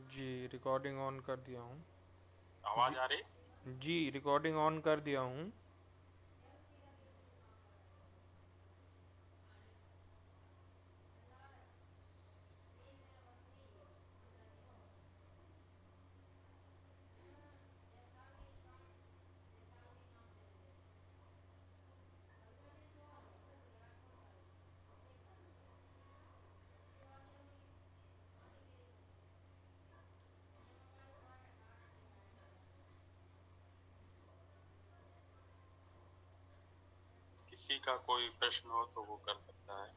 Ji, recording on कर दिया हूँ। जी। आवाज आ रही? जी, रिकॉर्डिंग ऑन कर दिया हूँ। किसी का कोई प्रश्न हो तो वो कर सकता है।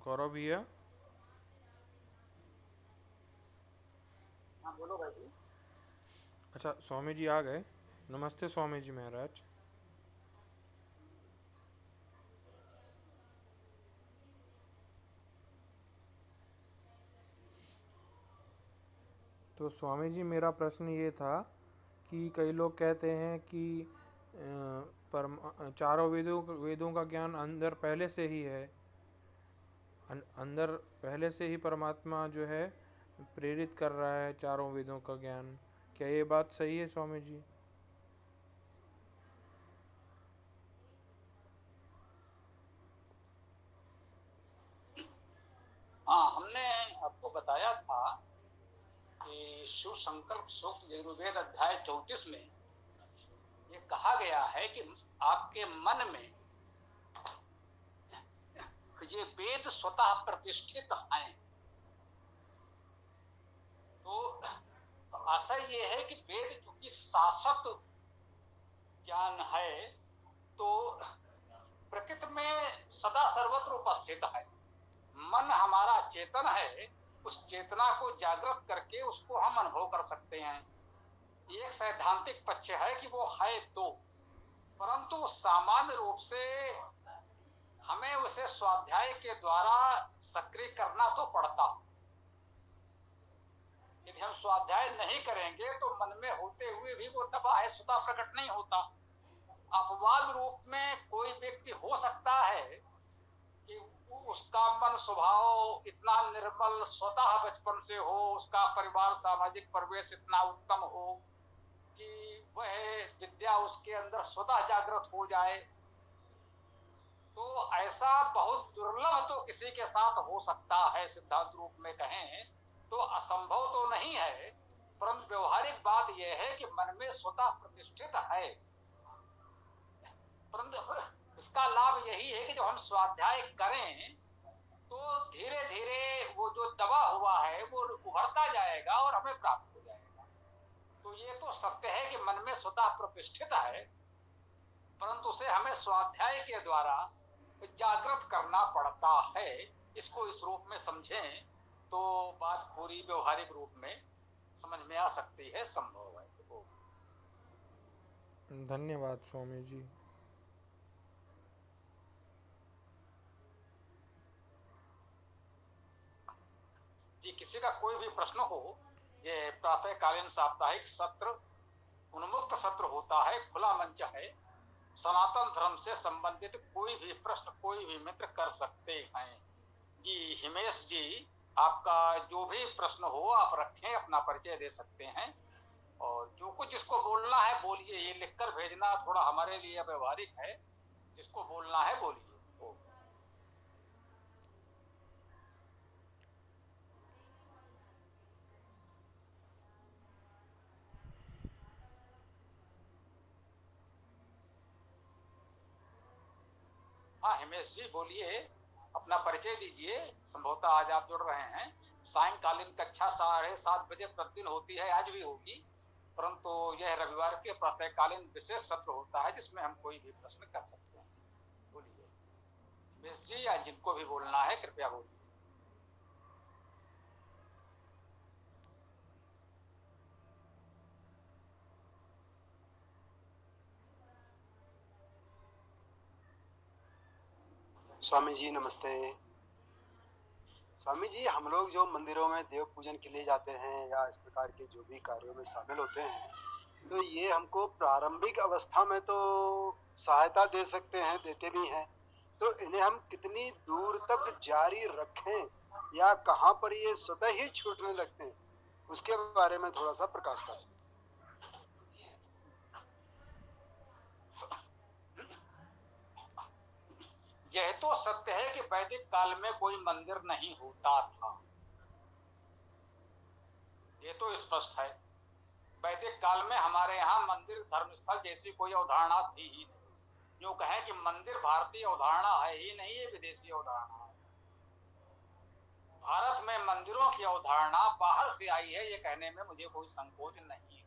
गौरव भैया। हाँ बोलो भाई जी। अच्छा, स्वामी जी आ गए। नमस्ते स्वामी जी महाराज। तो स्वामी जी, मेरा प्रश्न ये था कि कई लोग कहते हैं कि चारों वेदों का ज्ञान अंदर पहले से ही है। अंदर पहले से ही परमात्मा जो है प्रेरित कर रहा है चारों वेदों का ज्ञान। क्या ये बात सही है स्वामी जी? हाँ, हमने आपको बताया था कि शिव संकल्प सूक्त यजुर्वेद अध्याय 34 में ये कहा गया है कि आपके मन में ये वेद स्वतः प्रतिष्ठित हैं। तो आशय ये है कि वेद चूंकि शाश्वत ज्ञान है, तो प्रकृति में सदा सर्वत्र उपस्थित है। मन हमारा चेतन है, उस चेतना को जागृत करके उसको हम अनुभव कर सकते हैं। एक सैद्धांतिक पक्ष है कि वो है तो, परंतु सामान्य रूप से हमें उसे स्वाध्याय के द्वारा सक्रिय करना तो पड़ता। यदि हम स्वाध्याय नहीं करेंगे तो मन में होते हुए भी वो दबा है, स्वतः प्रकट नहीं होता। अपवाद रूप में कोई व्यक्ति हो सकता है कि उसका मन स्वभाव इतना निर्मल स्वतः बचपन से हो, उसका परिवार सामाजिक परिवेश इतना उत्तम हो कि वह विद्या उसके अंदर स्वतः जागृत हो जाए। तो ऐसा बहुत दुर्लभ तो किसी के साथ हो सकता है, सिद्धांत रूप में कहें तो असंभव तो नहीं है, परंतु व्यवहारिक बात यह है कि मन में स्वतः प्रतिष्ठित है। परंतु इसका लाभ यही है कि जब हम स्वाध्याय करें तो धीरे धीरे वो जो दबा हुआ है वो उभरता जाएगा और हमें प्राप्त हो जाएगा। तो ये तो सत्य है कि मन में स्वतः प्रतिष्ठित है, परंतु उसे हमें स्वाध्याय के द्वारा जागृत करना पड़ता है। इसको इस रूप में समझें तो बात पूरी व्यवहारिक रूप में समझ में आ सकती है, संभव है। तो धन्यवाद स्वामी जी। जी, किसी का कोई भी प्रश्न हो, ये प्रातःकालीन साप्ताहिक सत्र उन्मुक्त सत्र होता है, खुला मंच है। सनातन धर्म से संबंधित कोई भी प्रश्न कोई भी मित्र कर सकते हैं। जी हिमेश जी, आपका जो भी प्रश्न हो आप रखें, अपना परिचय दे सकते हैं और जो कुछ जिसको बोलना है बोलिए। ये लिखकर भेजना थोड़ा हमारे लिए व्यवहारिक है, जिसको बोलना है बोलिए। तो हाँ हिमेश जी बोलिए, अपना परिचय दीजिए। संभवतः आज आप जुड़ रहे हैं। सायंकालीन कक्षा 7:30 बजे प्रतिदिन होती है, आज भी होगी, परंतु यह रविवार के प्रातःकालीन विशेष सत्र होता है जिसमें हम कोई भी प्रश्न कर सकते हैं। बोलिए हिमेश जी, या जिनको भी बोलना है कृपया बोलिए। स्वामी जी नमस्ते। स्वामी जी, हम लोग जो मंदिरों में देव पूजन के लिए जाते हैं या इस प्रकार के जो भी कार्यों में शामिल होते हैं, तो ये हमको प्रारंभिक अवस्था में तो सहायता दे सकते हैं, देते भी हैं, तो इन्हें हम कितनी दूर तक जारी रखें या कहाँ पर ये स्वतः ही छूटने लगते हैं, उसके बारे में थोड़ा सा प्रकाश डालें। यह तो सत्य है कि वैदिक काल में कोई मंदिर नहीं होता था, ये तो स्पष्ट है। वैदिक काल में हमारे यहाँ मंदिर धर्मस्थल जैसी कोई अवधारणा थी ही नहीं। यूं कहें कि मंदिर भारतीय अवधारणा है ही नहीं, ये विदेशी अवधारणा है। भारत में मंदिरों की अवधारणा बाहर से आई है, ये कहने में मुझे कोई संकोच नहीं है।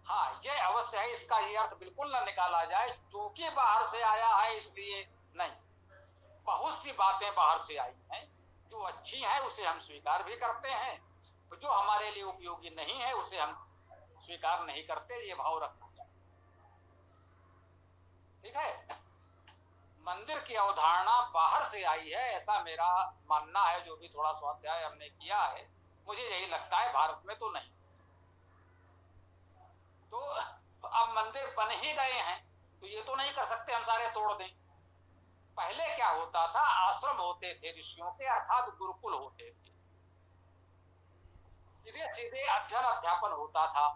हाँ, ये अवश्य है, इसका ये अर्थ बिल्कुल न निकाला जाए क्योंकि बाहर से आया है इसलिए नहीं। बहुत सी बातें बाहर से आई हैं जो अच्छी हैं, उसे हम स्वीकार भी करते हैं, जो हमारे लिए उपयोगी नहीं है उसे हम स्वीकार नहीं करते। ये भाव रखना चाहिए, ठीक है। मंदिर की अवधारणा बाहर से आई है ऐसा मेरा मानना है। जो भी थोड़ा स्वाध्याय हमने किया है मुझे यही लगता है, भारत में तो नहीं। तो अब मंदिर बन ही गए हैं तो ये तो नहीं कर सकते हम सारे तोड़ दें। पहले क्या होता था, आश्रम होते थे ऋषियों के, अर्थात गुरुकुल होते थे, सीधे सीधे अध्ययन अध्यापन होता था।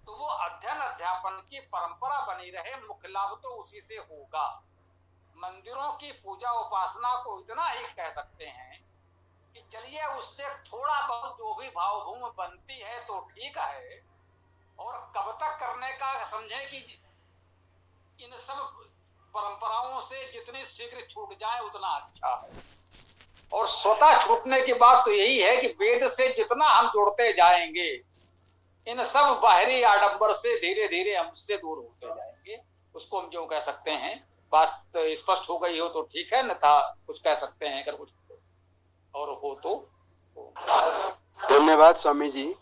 तो वो अध्ययन अध्यापन की परंपरा बनी रहे, मुख्य लाभ तो उसी से होगा। मंदिरों की पूजा उपासना को इतना ही कह सकते हैं कि चलिए उससे थोड़ा बहुत जो भी भावभूमि बनती है तो ठीक है, और कब तक करने का समझे कि इन सब परंपराओं से जितनी शीघ्र छूट जाए उतना अच्छा है। और स्वतः छूटने की बात तो यही है कि वेद से जितना हम जुड़ते जाएंगे इन सब बाहरी आडंबर से धीरे धीरे हमसे दूर होते जाएंगे। उसको हम जो कह सकते हैं, बात स्पष्ट हो गई हो तो ठीक है, अन्यथा कुछ कह सकते हैं अगर कुछ और हो तो। धन्यवाद स्वामी जी।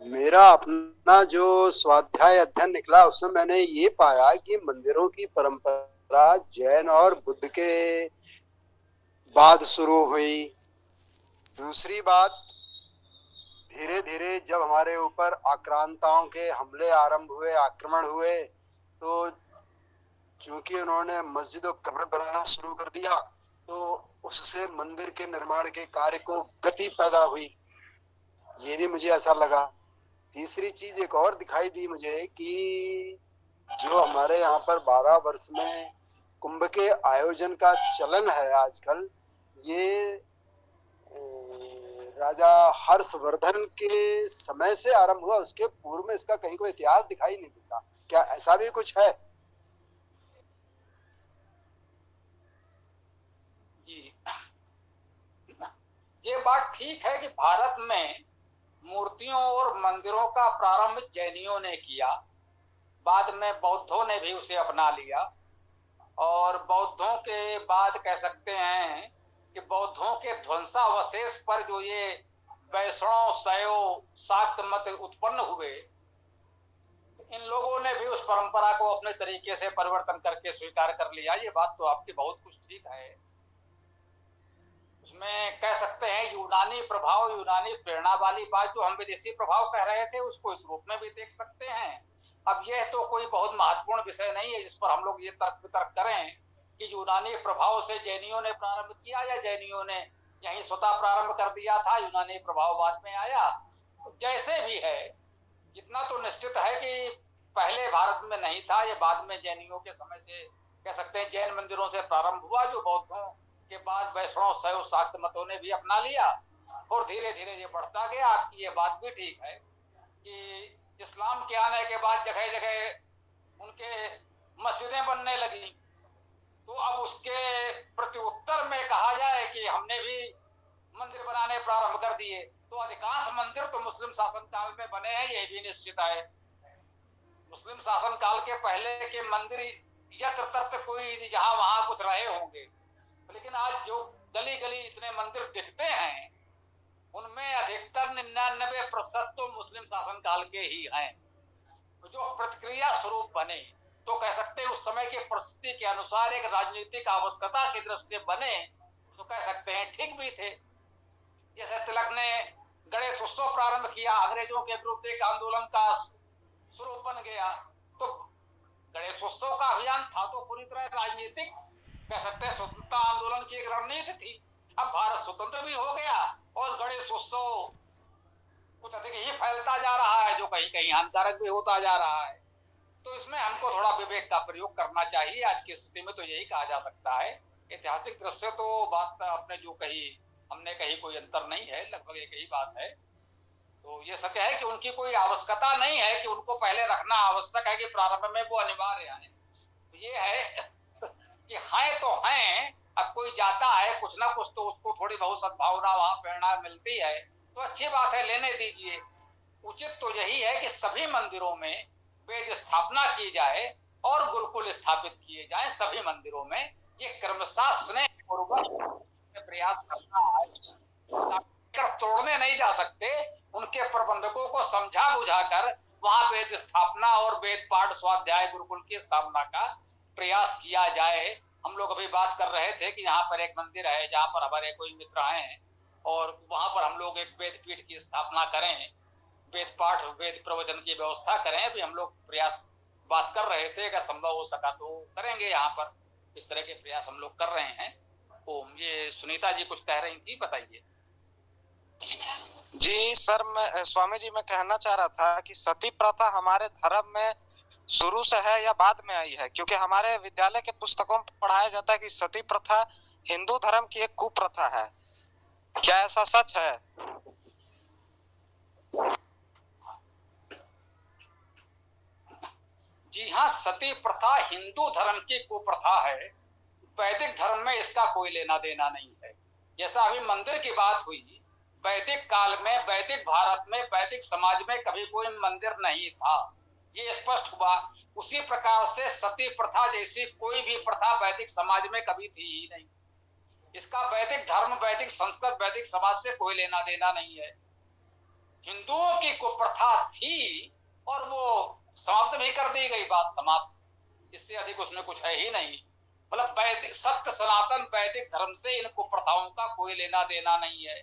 मेरा अपना जो स्वाध्याय अध्ययन निकला उसमें मैंने ये पाया कि मंदिरों की परंपरा जैन और बुद्ध के बाद शुरू हुई। दूसरी बात, धीरे धीरे जब हमारे ऊपर आक्रांताओं के हमले आरंभ हुए, आक्रमण हुए, तो चूंकि उन्होंने मस्जिद और कब्र बनाना शुरू कर दिया तो उससे मंदिर के निर्माण के कार्य को गति पैदा हुई, ये भी मुझे ऐसा लगा। तीसरी चीज एक और दिखाई दी मुझे कि जो हमारे यहाँ पर 12 वर्ष में कुंभ के आयोजन का चलन है आजकल, ये राजा हर्षवर्धन के समय से आरंभ हुआ, उसके पूर्व में इसका कहीं कोई इतिहास दिखाई नहीं देता। क्या ऐसा भी कुछ है? जी, ये बात ठीक है कि भारत में मूर्तियों और मंदिरों का प्रारंभ जैनियों ने किया, बाद में बौद्धों ने भी उसे अपना लिया, और बौद्धों के बाद कह सकते हैं कि बौद्धों के ध्वंसावशेष पर जो ये वैष्णव शैव शाक्त मत उत्पन्न हुए, इन लोगों ने भी उस परंपरा को अपने तरीके से परिवर्तन करके स्वीकार कर लिया। ये बात तो आपकी बहुत कुछ ठीक है। उसमें कह सकते हैं यूनानी प्रभाव, यूनानी प्रेरणा वाली बात जो हम विदेशी प्रभाव कह रहे थे उसको इस रूप में भी देख सकते हैं। अब यह तो कोई बहुत महत्वपूर्ण विषय नहीं है जिस पर हम लोग ये तर्क वितर्क करें कि यूनानी प्रभाव से जैनियों ने प्रारंभ किया या जैनियों ने यहीं स्वतः प्रारंभ कर दिया था, यूनानी प्रभाव बाद में आया। जैसे भी है, इतना तो निश्चित है कि पहले भारत में नहीं था, ये बाद में जैनियों के समय से कह सकते हैं जैन मंदिरों से प्रारंभ हुआ, जो बौद्धों के बाद वैष्णव शैव शाक्त मतों ने भी अपना लिया और धीरे धीरे ये बढ़ता गया। आपकी ये बात भी ठीक है कि इस्लाम के आने के बाद जगह जगह उनके मस्जिदें बनने लगी, तो अब उसके प्रत्युत्तर में कहा जाए कि हमने भी मंदिर बनाने प्रारंभ कर दिए, तो अधिकांश मंदिर तो मुस्लिम शासन काल में बने हैं, यह भी निश्चित है। मुस्लिम शासन काल के पहले के मंदिर यत्र तत्र कोई जहां वहां कुछ रहे होंगे, लेकिन आज जो गली गली इतने मंदिर दिखते हैं उनमें अधिकतर 99% तो मुस्लिम शासन काल के ही हैं। जो प्रतिक्रिया स्वरूप बने तो कह सकते हैं उस समय की परिस्थिति के अनुसार एक राजनीतिक आवश्यकता की दृष्टि बने, तो कह सकते हैं ठीक भी थे। जैसे तिलक ने गणेश उत्सव प्रारंभ किया, अंग्रेजों के विरुद्ध एक आंदोलन का स्वरूप बन गया। तो गणेश उत्सव का अभियान था तो पूरी तरह राजनीतिक, कह सकते हैं स्वतंत्रता आंदोलन की एक रणनीति थी। अब भारत स्वतंत्र भी हो गया और गणेश उत्सव कुछ अधिक ही फैलता जा रहा है, जो कहीं कहीं हानिकारक भी होता जा रहा है। तो इसमें हमको थोड़ा विवेक का प्रयोग करना चाहिए। आज की स्थिति में तो यही कहा जा सकता है। ऐतिहासिक दृश्य तो बात आपने जो कही, हमने कही, कोई अंतर नहीं है, लगभग एक ही बात है। तो ये सच है कि उनकी कोई आवश्यकता नहीं है कि उनको पहले रखना आवश्यक है कि प्रारंभ में वो अनिवार्य है। ये है कि हैं तो हैं, अब कोई जाता है कुछ ना कुछ तो उसको थोड़ी बहुत सद्भावना वहां प्रेरणा मिलती है, तो अच्छी बात है, लेने दीजिए। उचित तो यही है कि सभी मंदिरों में वेद स्थापना की जाए और गुरुकुल स्थापित किए जाए सभी मंदिरों में। ये क्रमशः स्नेह पूर्वक प्रयास करना है, तोड़ने नहीं जा सकते। उनके प्रबंधकों को समझा बुझाकर वहां वेद स्थापना और वेद पाठ स्वाध्याय गुरुकुल की स्थापना का प्रयास किया जाए। हम लोग अभी बात कर रहे थे कि यहाँ पर एक मंदिर है जहाँ पर हमारे कोई मित्र हैं और वहां पर हम लोग एक वेद पीठ की स्थापना करें, वेद पाठ वेद प्रवचन की व्यवस्था करें। अभी हम लोग प्रयास बात कर रहे थे, अगर संभव हो सका तो करेंगे। यहाँ पर इस तरह के प्रयास हम लोग कर रहे हैं। ओम, ये सुनीता जी कुछ कह रही थी, बताइए। जी सर, मैं स्वामी जी मैं कहना चाह रहा था कि सती प्रथा हमारे धर्म में शुरू से है या बाद में आई है? क्योंकि हमारे विद्यालय के पुस्तकों में पढ़ाया जाता है कि सती प्रथा हिंदू धर्म की एक कुप्रथा है। क्या ऐसा सच है? जी हाँ, सती प्रथा हिंदू धर्म की कुप्रथा है। वैदिक धर्म में इसका कोई लेना देना नहीं है। जैसा अभी मंदिर की बात हुई, वैदिक काल में, वैदिक भारत में, वैदिक समाज में कभी कोई मंदिर नहीं था, ये स्पष्ट हुआ। उसी प्रकार से सती प्रथा जैसी कोई भी प्रथा वैदिक समाज में कभी थी ही नहीं। इसका वैदिक धर्म, वैदिक संस्कृत, वैदिक समाज से कोई लेना देना नहीं है। हिंदुओं की कुप्रथा थी और वो समाप्त भी कर दी गई, बात समाप्त। इससे अधिक उसमें कुछ है ही नहीं। मतलब वैदिक सत्य सनातन वैदिक धर्म से इन कुप्रथाओं का कोई लेना देना नहीं है।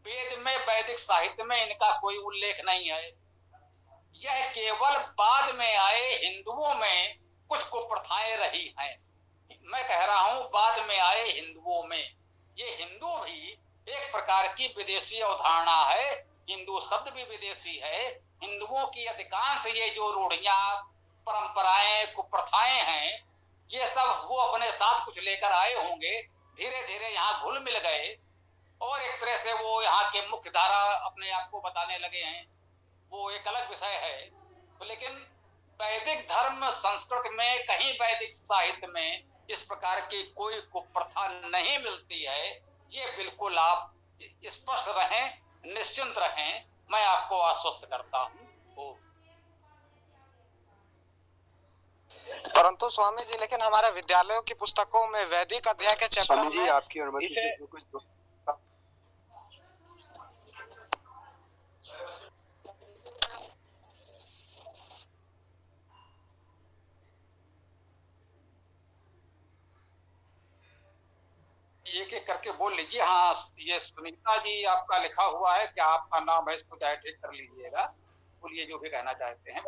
वेद में, वैदिक साहित्य में इनका कोई उल्लेख नहीं है। यह केवल बाद में आए हिंदुओं में कुछ कुप्रथाएं रही हैं। मैं कह रहा हूं बाद में आए हिंदुओं में। ये हिंदू भी एक प्रकार की विदेशी अवधारणा है। हिंदू शब्द भी विदेशी है। हिंदुओं की अधिकांश ये जो रूढ़ियां, परंपराएं, कुप्रथाएं हैं, ये सब वो अपने साथ कुछ लेकर आए होंगे। धीरे धीरे यहाँ घुल मिल गए और एक तरह से वो यहाँ के मुख्य धारा अपने आप को बताने लगे हैं। वो एक अलग विषय है। तो लेकिन वैदिक धर्म संस्कृत में, कहीं वैदिक साहित्य में इस प्रकार की कोई कुप्रथा नहीं मिलती है। ये बिल्कुल आप स्पष्ट रहें, निश्चिंत रहें, मैं आपको आश्वस्त करता हूँ। परंतु स्वामी जी, लेकिन हमारे विद्यालयों की पुस्तकों में वैदिक अध्याय के चैप्टर स्वामी जी आपकी अनुमति से कुछ एक एक करके बोल लीजिए। हाँ, ये सुनीता जी आपका लिखा हुआ है, क्या आपका नाम है? इसको चाहे ठीक कर लीजिएगा, बोलिए जो भी कहना चाहते हैं।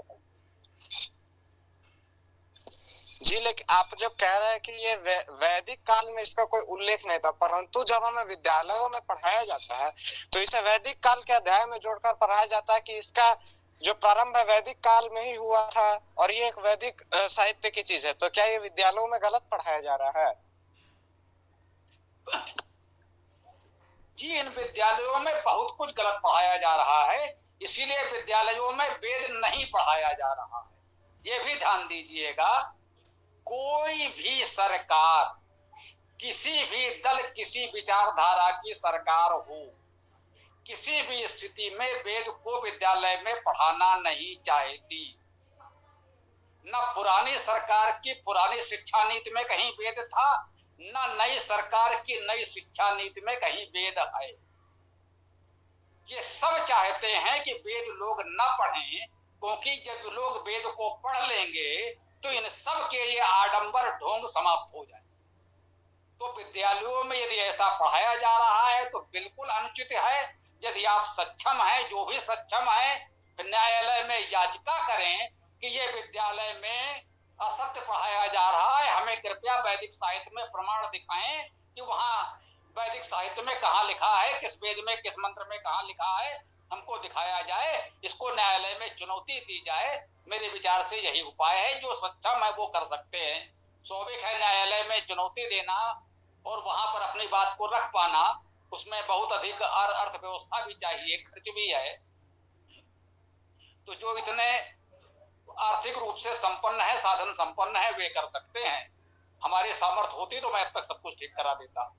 जी, लेकिन आप जो कह रहे हैं कि ये वैदिक काल में इसका कोई उल्लेख नहीं था, परंतु जब हमें विद्यालयों में पढ़ाया जाता है तो इसे वैदिक काल के अध्याय में जोड़कर पढ़ाया जाता है कि इसका जो प्रारंभ है वैदिक काल में ही हुआ था और ये एक वैदिक साहित्य की चीज है। तो क्या ये विद्यालयों में गलत पढ़ाया जा रहा है? जी, इन विद्यालयों में बहुत कुछ गलत पढ़ाया जा रहा है, इसीलिए विद्यालयों में वेद नहीं पढ़ाया जा रहा है। ये भी ध्यान दीजिएगा, कोई भी सरकार, किसी भी दल, किसी विचारधारा की सरकार हो, किसी भी स्थिति में वेद को विद्यालय में पढ़ाना नहीं चाहती। न पुरानी सरकार की पुरानी शिक्षा नीति में कहीं वेद था, न नई सरकार की नई शिक्षा नीति में कहीं वेद है। ये सब चाहते हैं कि वेद लोग न पढ़ें, क्योंकि जब लोग वेद को पढ़ लेंगे तो इन सब के ये आडंबर ढोंग समाप्त हो जाए। तो विद्यालयों में यदि ऐसा पढ़ाया जा रहा है तो बिल्कुल अनुचित है। यदि आप सक्षम हैं, जो भी सक्षम है, न्यायालय में याचिका करें कि ये विद्यालय में असत्य पढ़ाया जा रहा है, हमें कृपया वैदिक साहित्य में प्रमाण दिखाएं कि वहां वैदिक साहित्य में कहाँ लिखा है, किस वेद में, किस मंत्र में कहाँ लिखा है, हमको दिखाया जाए, इसको न्यायालय में चुनौती दी जाए। मेरे विचार से यही उपाय है, जो सक्षम है वो कर सकते हैं। स्वाभाविक है न्यायालय में चुनौती देना और वहां पर अपनी बात को रख पाना, उसमें बहुत अधिक अर्थव्यवस्था भी चाहिए, खर्च भी है। तो जो इतने आर्थिक रूप से संपन्न है, साधन संपन्न है, वे कर सकते हैं। हमारे सामर्थ्य होती तो मैं अब तक सब कुछ ठीक करा देता,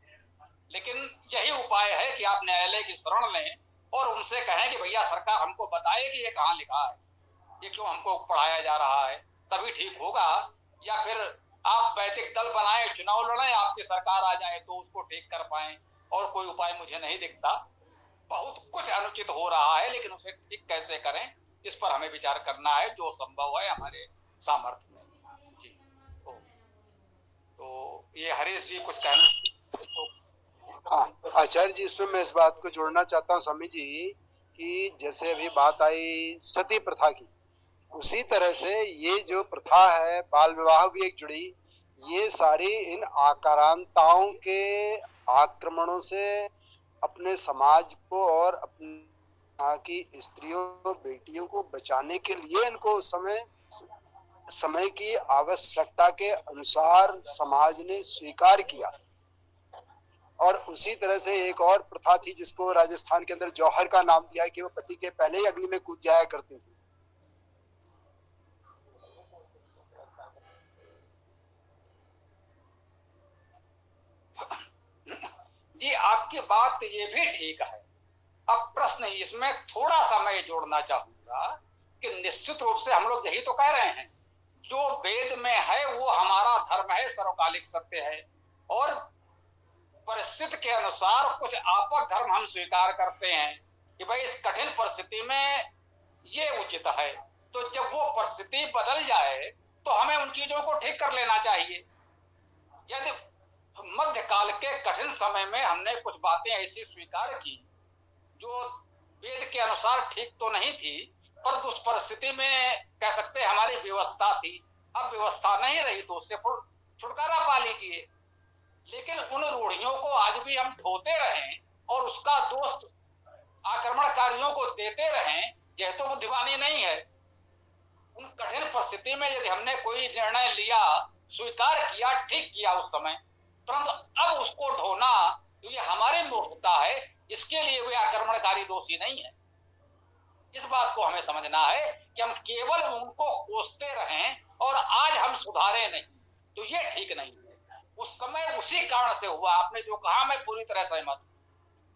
लेकिन यही उपाय है कि आप न्यायालय की शरण लें और उनसे कहें कि भैया सरकार हमको बताए कि ये कहाँ लिखा है, ये क्यों हमको पढ़ाया जा रहा है, तभी ठीक होगा। या फिर आप वैदिक दल बनाए, चुनाव लड़ाएं, आपकी सरकार आ जाए तो उसको ठीक कर पाए। और कोई उपाय मुझे नहीं दिखता। बहुत कुछ अनुचित हो रहा है, लेकिन उसे ठीक कैसे करें, इस पर हमें विचार करना है, जो संभव है हमारे सामर्थ्य में। जी तो ये हरीश जी कुछ कहना। आचार्य जी, इसमें मैं इस बात को जोड़ना चाहता हूँ स्वामी जी कि जैसे अभी बात आई सती प्रथा की, उसी तरह से ये जो प्रथा है, बाल विवाह भी एक जुड़ी, ये सारी इन आक्रांताओं के आक्रमणों से अपने समाज को और अपने यहाँ की स्त्रियों बेटियों को बचाने के लिए इनको समय की आवश्यकता के अनुसार समाज ने स्वीकार किया। और उसी तरह से एक और प्रथा थी जिसको राजस्थान के अंदर जौहर का नाम दिया कि वो पति के पहले ही अग्नि में कूद जाया करती थी। जी आपकी बात ये भी ठीक है। अब प्रश्न इसमें थोड़ा सा मैं जोड़ना चाहूंगा कि निश्चित रूप से हम लोग यही तो कह रहे हैं, जो वेद में है वो हमारा धर्म है, सर्वकालिक सत्य है, और परिस्थिति के अनुसार कुछ आपक धर्म हम स्वीकार करते हैं कि भाई इस कठिन परिस्थिति में ये उचित है। तो जब वो परिस्थिति बदल जाए तो हमें उन चीजों को ठीक कर लेना चाहिए। यदि मध्यकाल के कठिन समय में हमने कुछ बातें ऐसी स्वीकार की जो वेद के अनुसार ठीक तो नहीं थी, पर उस परिस्थिति में कह सकते हैं हमारी व्यवस्था थी, अब व्यवस्था नहीं रही तो उससे छुटकारा पा लीजिए। लेकिन उन रूढ़ियों को आज भी हम ढोते रहें और उसका दोष आक्रमणकारियों को देते रहें, यह तो बुद्धिमानी नहीं है। उन कठिन परिस्थिति में यदि हमने कोई निर्णय लिया, स्वीकार किया, ठीक किया उस समय, परंतु अब उसको ढोना तो ये हमारी मूर्खता है, इसके लिए वे आक्रमणकारी दोषी नहीं है। इस बात को हमें समझना है कि हम केवल उनको कोसते रहें और आज हम सुधारे नहीं, तो ये ठीक नहीं है। उस समय उसी कारण से हुआ, आपने जो कहा मैं पूरी तरह सहमत हूं,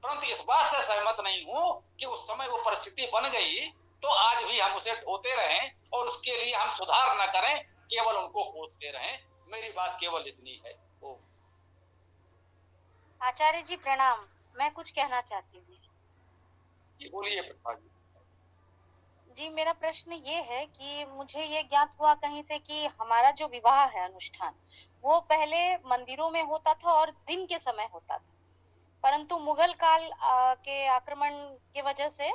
परंतु इस बात से सहमत नहीं हूं कि उस समय वो परिस्थिति बन गई तो आज भी हम उसे ढोते रहें और उसके लिए हम सुधार न करें, केवल उनको कोसते रहें। मेरी बात केवल इतनी है। आचार्य जी प्रणाम, मैं कुछ कहना चाहती हूँ। बोलिए जी, मेरा प्रश्न ये है कि मुझे ये ज्ञात हुआ कहीं से कि हमारा जो विवाह है अनुष्ठान, वो पहले मंदिरों में होता था और दिन के समय होता था, परंतु मुगल काल के आक्रमण के वजह से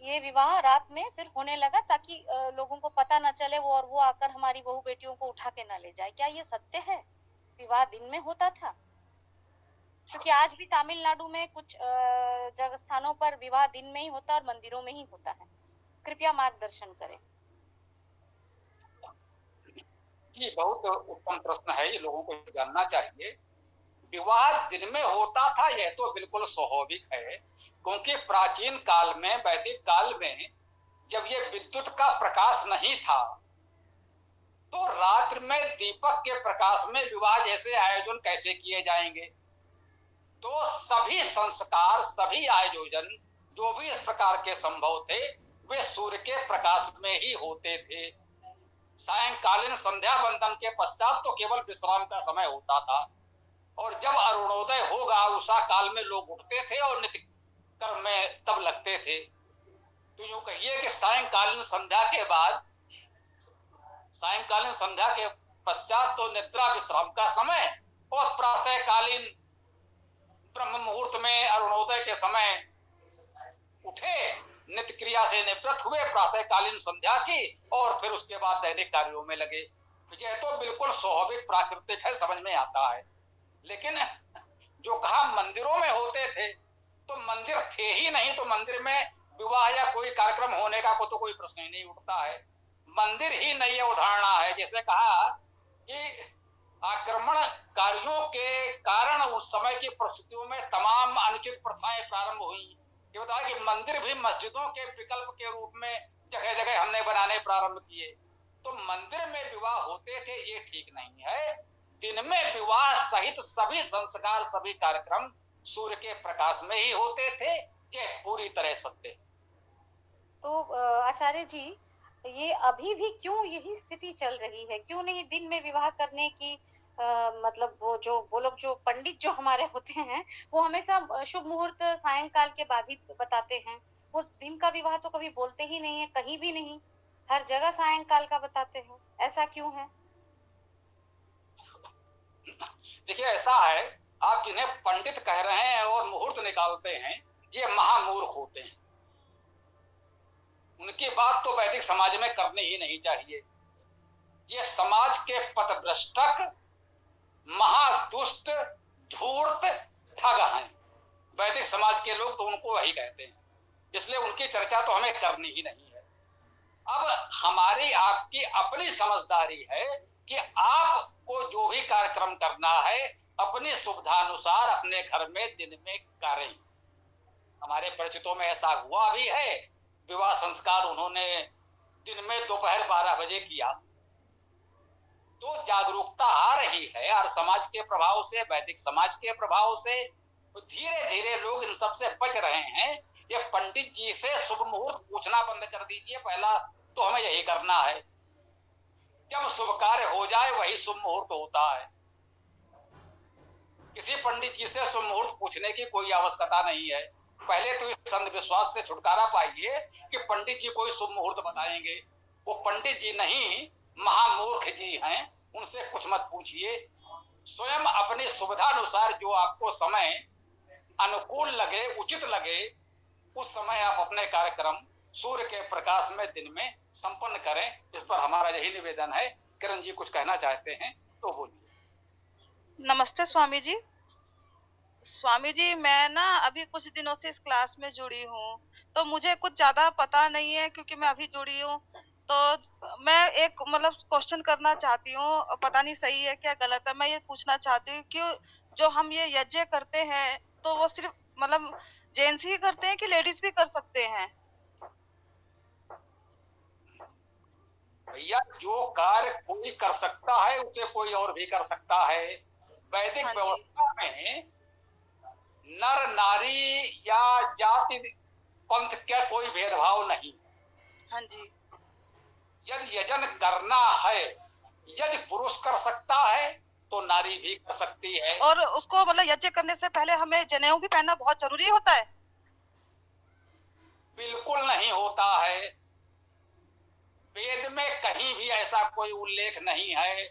ये विवाह रात में फिर होने लगा ताकि लोगों को पता न चले और वो आकर हमारी बहू बेटियों को उठा के न ले जाए। क्या ये सत्य है? विवाह दिन में होता था? क्योंकि आज भी तमिलनाडु में कुछ जगह स्थानों पर विवाह दिन में ही होता है और मंदिरों में ही होता है। कृपया मार्गदर्शन करें। ये बहुत उत्तम प्रश्न है, ये लोगों को जानना चाहिए। विवाह दिन में होता था यह तो बिल्कुल स्वाभाविक है, क्योंकि प्राचीन काल में, वैदिक काल में जब ये विद्युत का प्रकाश नहीं था तो रात्रि में दीपक के प्रकाश में विवाह जैसे आयोजन कैसे किए जाएंगे। तो सभी संस्कार, सभी आयोजन जो भी इस प्रकार के संभव थे वे सूर्य के प्रकाश में ही होते थे। सायंकालीन संध्या वंदन के पश्चात तो केवल विश्राम का समय होता था, और जब अरुणोदय होगा उषा काल में लोग उठते थे और नित्य कर्म में तब लगते थे। तो यूं कहिए कि सायंकालीन संध्या के बाद, सायंकालीन संध्या के पश्चात तो निद्रा विश्राम का समय, और प्रातःकालीन ब्रह्म मुहूर्त में अरुणोदय के समय उठे, नित्य क्रिया से निवृत्त हुए, प्रातःकालीन संध्या की और फिर उसके बाद दैनिक कार्यों में लगे। यह तो बिल्कुल स्वाभाविक प्राकृतिक है, समझ में आता है। लेकिन जो कहा मंदिरों में होते थे, तो मंदिर थे ही नहीं, तो मंदिर में विवाह या कोई कार्यक्रम होने का तो कोई प्रश्न ही नहीं उठता है। मंदिर ही नई अवधारणा है। जैसे कहा कि आक्रमणकारियों के कारण उस समय की परिस्थितियों में तमाम अनुचित प्रथाएं प्रारंभ हुई। ये बताया कि मंदिर भी मस्जिदों के विकल्प के रूप में जगह जगह हमने बनाने प्रारंभ किए। तो मंदिर में विवाह होते थे, ये ठीक नहीं है। दिन में विवाह सहित सभी संस्कार, सभी कार्यक्रम सूर्य के प्रकाश में ही होते थे, ये पूरी तरह सत्य है। तो आचार्य जी, ये अभी भी क्यों यही स्थिति चल रही है? क्यों नहीं दिन में विवाह करने की मतलब वो लोग जो पंडित जो हमारे होते हैं, वो हमेशा शुभ मुहूर्त सायंकाल के बाद ही बताते हैं। वो दिन का विवाह तो कभी बोलते ही नहीं है, कहीं भी नहीं, हर जगह सायंकाल का बताते हैं। ऐसा क्यों है? देखिए, ऐसा है, आप जिन्हें पंडित कह रहे हैं और मुहूर्त निकालते हैं, ये महामूर्ख होते हैं। उनकी बात तो वैदिक समाज में करनी ही नहीं चाहिए। ये समाज के पथभ्रष्टक, महादुष्ट, धूर्त, ठग हैं। वैदिक समाज के लोग तो उनको वही कहते हैं, इसलिए उनकी चर्चा तो हमें करनी ही नहीं है। अब हमारी आपकी अपनी समझदारी है कि आपको जो भी कार्यक्रम करना है अपनी सुविधानुसार अपने घर में दिन में करें। हमारे परिचितों में ऐसा हुआ भी है, विवाह संस्कार उन्होंने दिन में दोपहर 12 बजे किया। तो जागरूकता आ रही है और समाज के प्रभाव से, वैदिक समाज के प्रभाव से धीरे धीरे लोग इन सब से बच रहे हैं। ये पंडित जी से शुभ मुहूर्त पूछना बंद कर दीजिए। पहला तो हमें यही करना है। जब शुभ कार्य हो जाए वही शुभ मुहूर्त होता है। किसी पंडित जी से शुभ मुहूर्त पूछने की कोई आवश्यकता नहीं है। पहले तो इस अंधविश्वास से छुटकारा पाइए कि पंडित जी कोई शुभ मुहूर्त बताएंगे। वो पंडित जी नहीं, महामूर्ख जी हैं, उनसे कुछ मत पूछिए। स्वयं अपनी सुविधा अनुसार जो आपको समय अनुकूल लगे, उचित लगे, उस समय आप अपने कार्यक्रम सूर्य के प्रकाश में दिन में संपन्न करें। इस पर हमारा यही निवेदन है। किरण जी कुछ कहना चाहते हैं तो बोलिए। नमस्ते स्वामी जी। स्वामी जी, मैं ना अभी कुछ दिनों से इस क्लास में जुड़ी हूँ, तो मुझे कुछ ज्यादा पता नहीं है क्योंकि मैं अभी जुड़ी हूँ। तो मैं एक मतलब क्वेश्चन करना चाहती हूँ, पता नहीं सही है क्या गलत है। मैं ये पूछना चाहती हूँ कि जो हम ये यज्ञ करते हैं तो वो सिर्फ मतलब जेंट्स ही करते हैं कि लेडीज भी कर सकते हैं? भैया, जो कार्य कोई कर सकता है उसे कोई और भी कर सकता है। वैदिक व्यवस्था में नर नारी या जाति पंथ का कोई भेदभाव नहीं। हाँ जी। यदि यजन करना है, यदि पुरुष कर सकता है तो नारी भी कर सकती है। और उसको मतलब यज्ञ करने से पहले हमें जनेऊ भी पहनना बहुत जरूरी होता है? बिल्कुल नहीं होता है। वेद में कहीं भी ऐसा कोई उल्लेख नहीं है।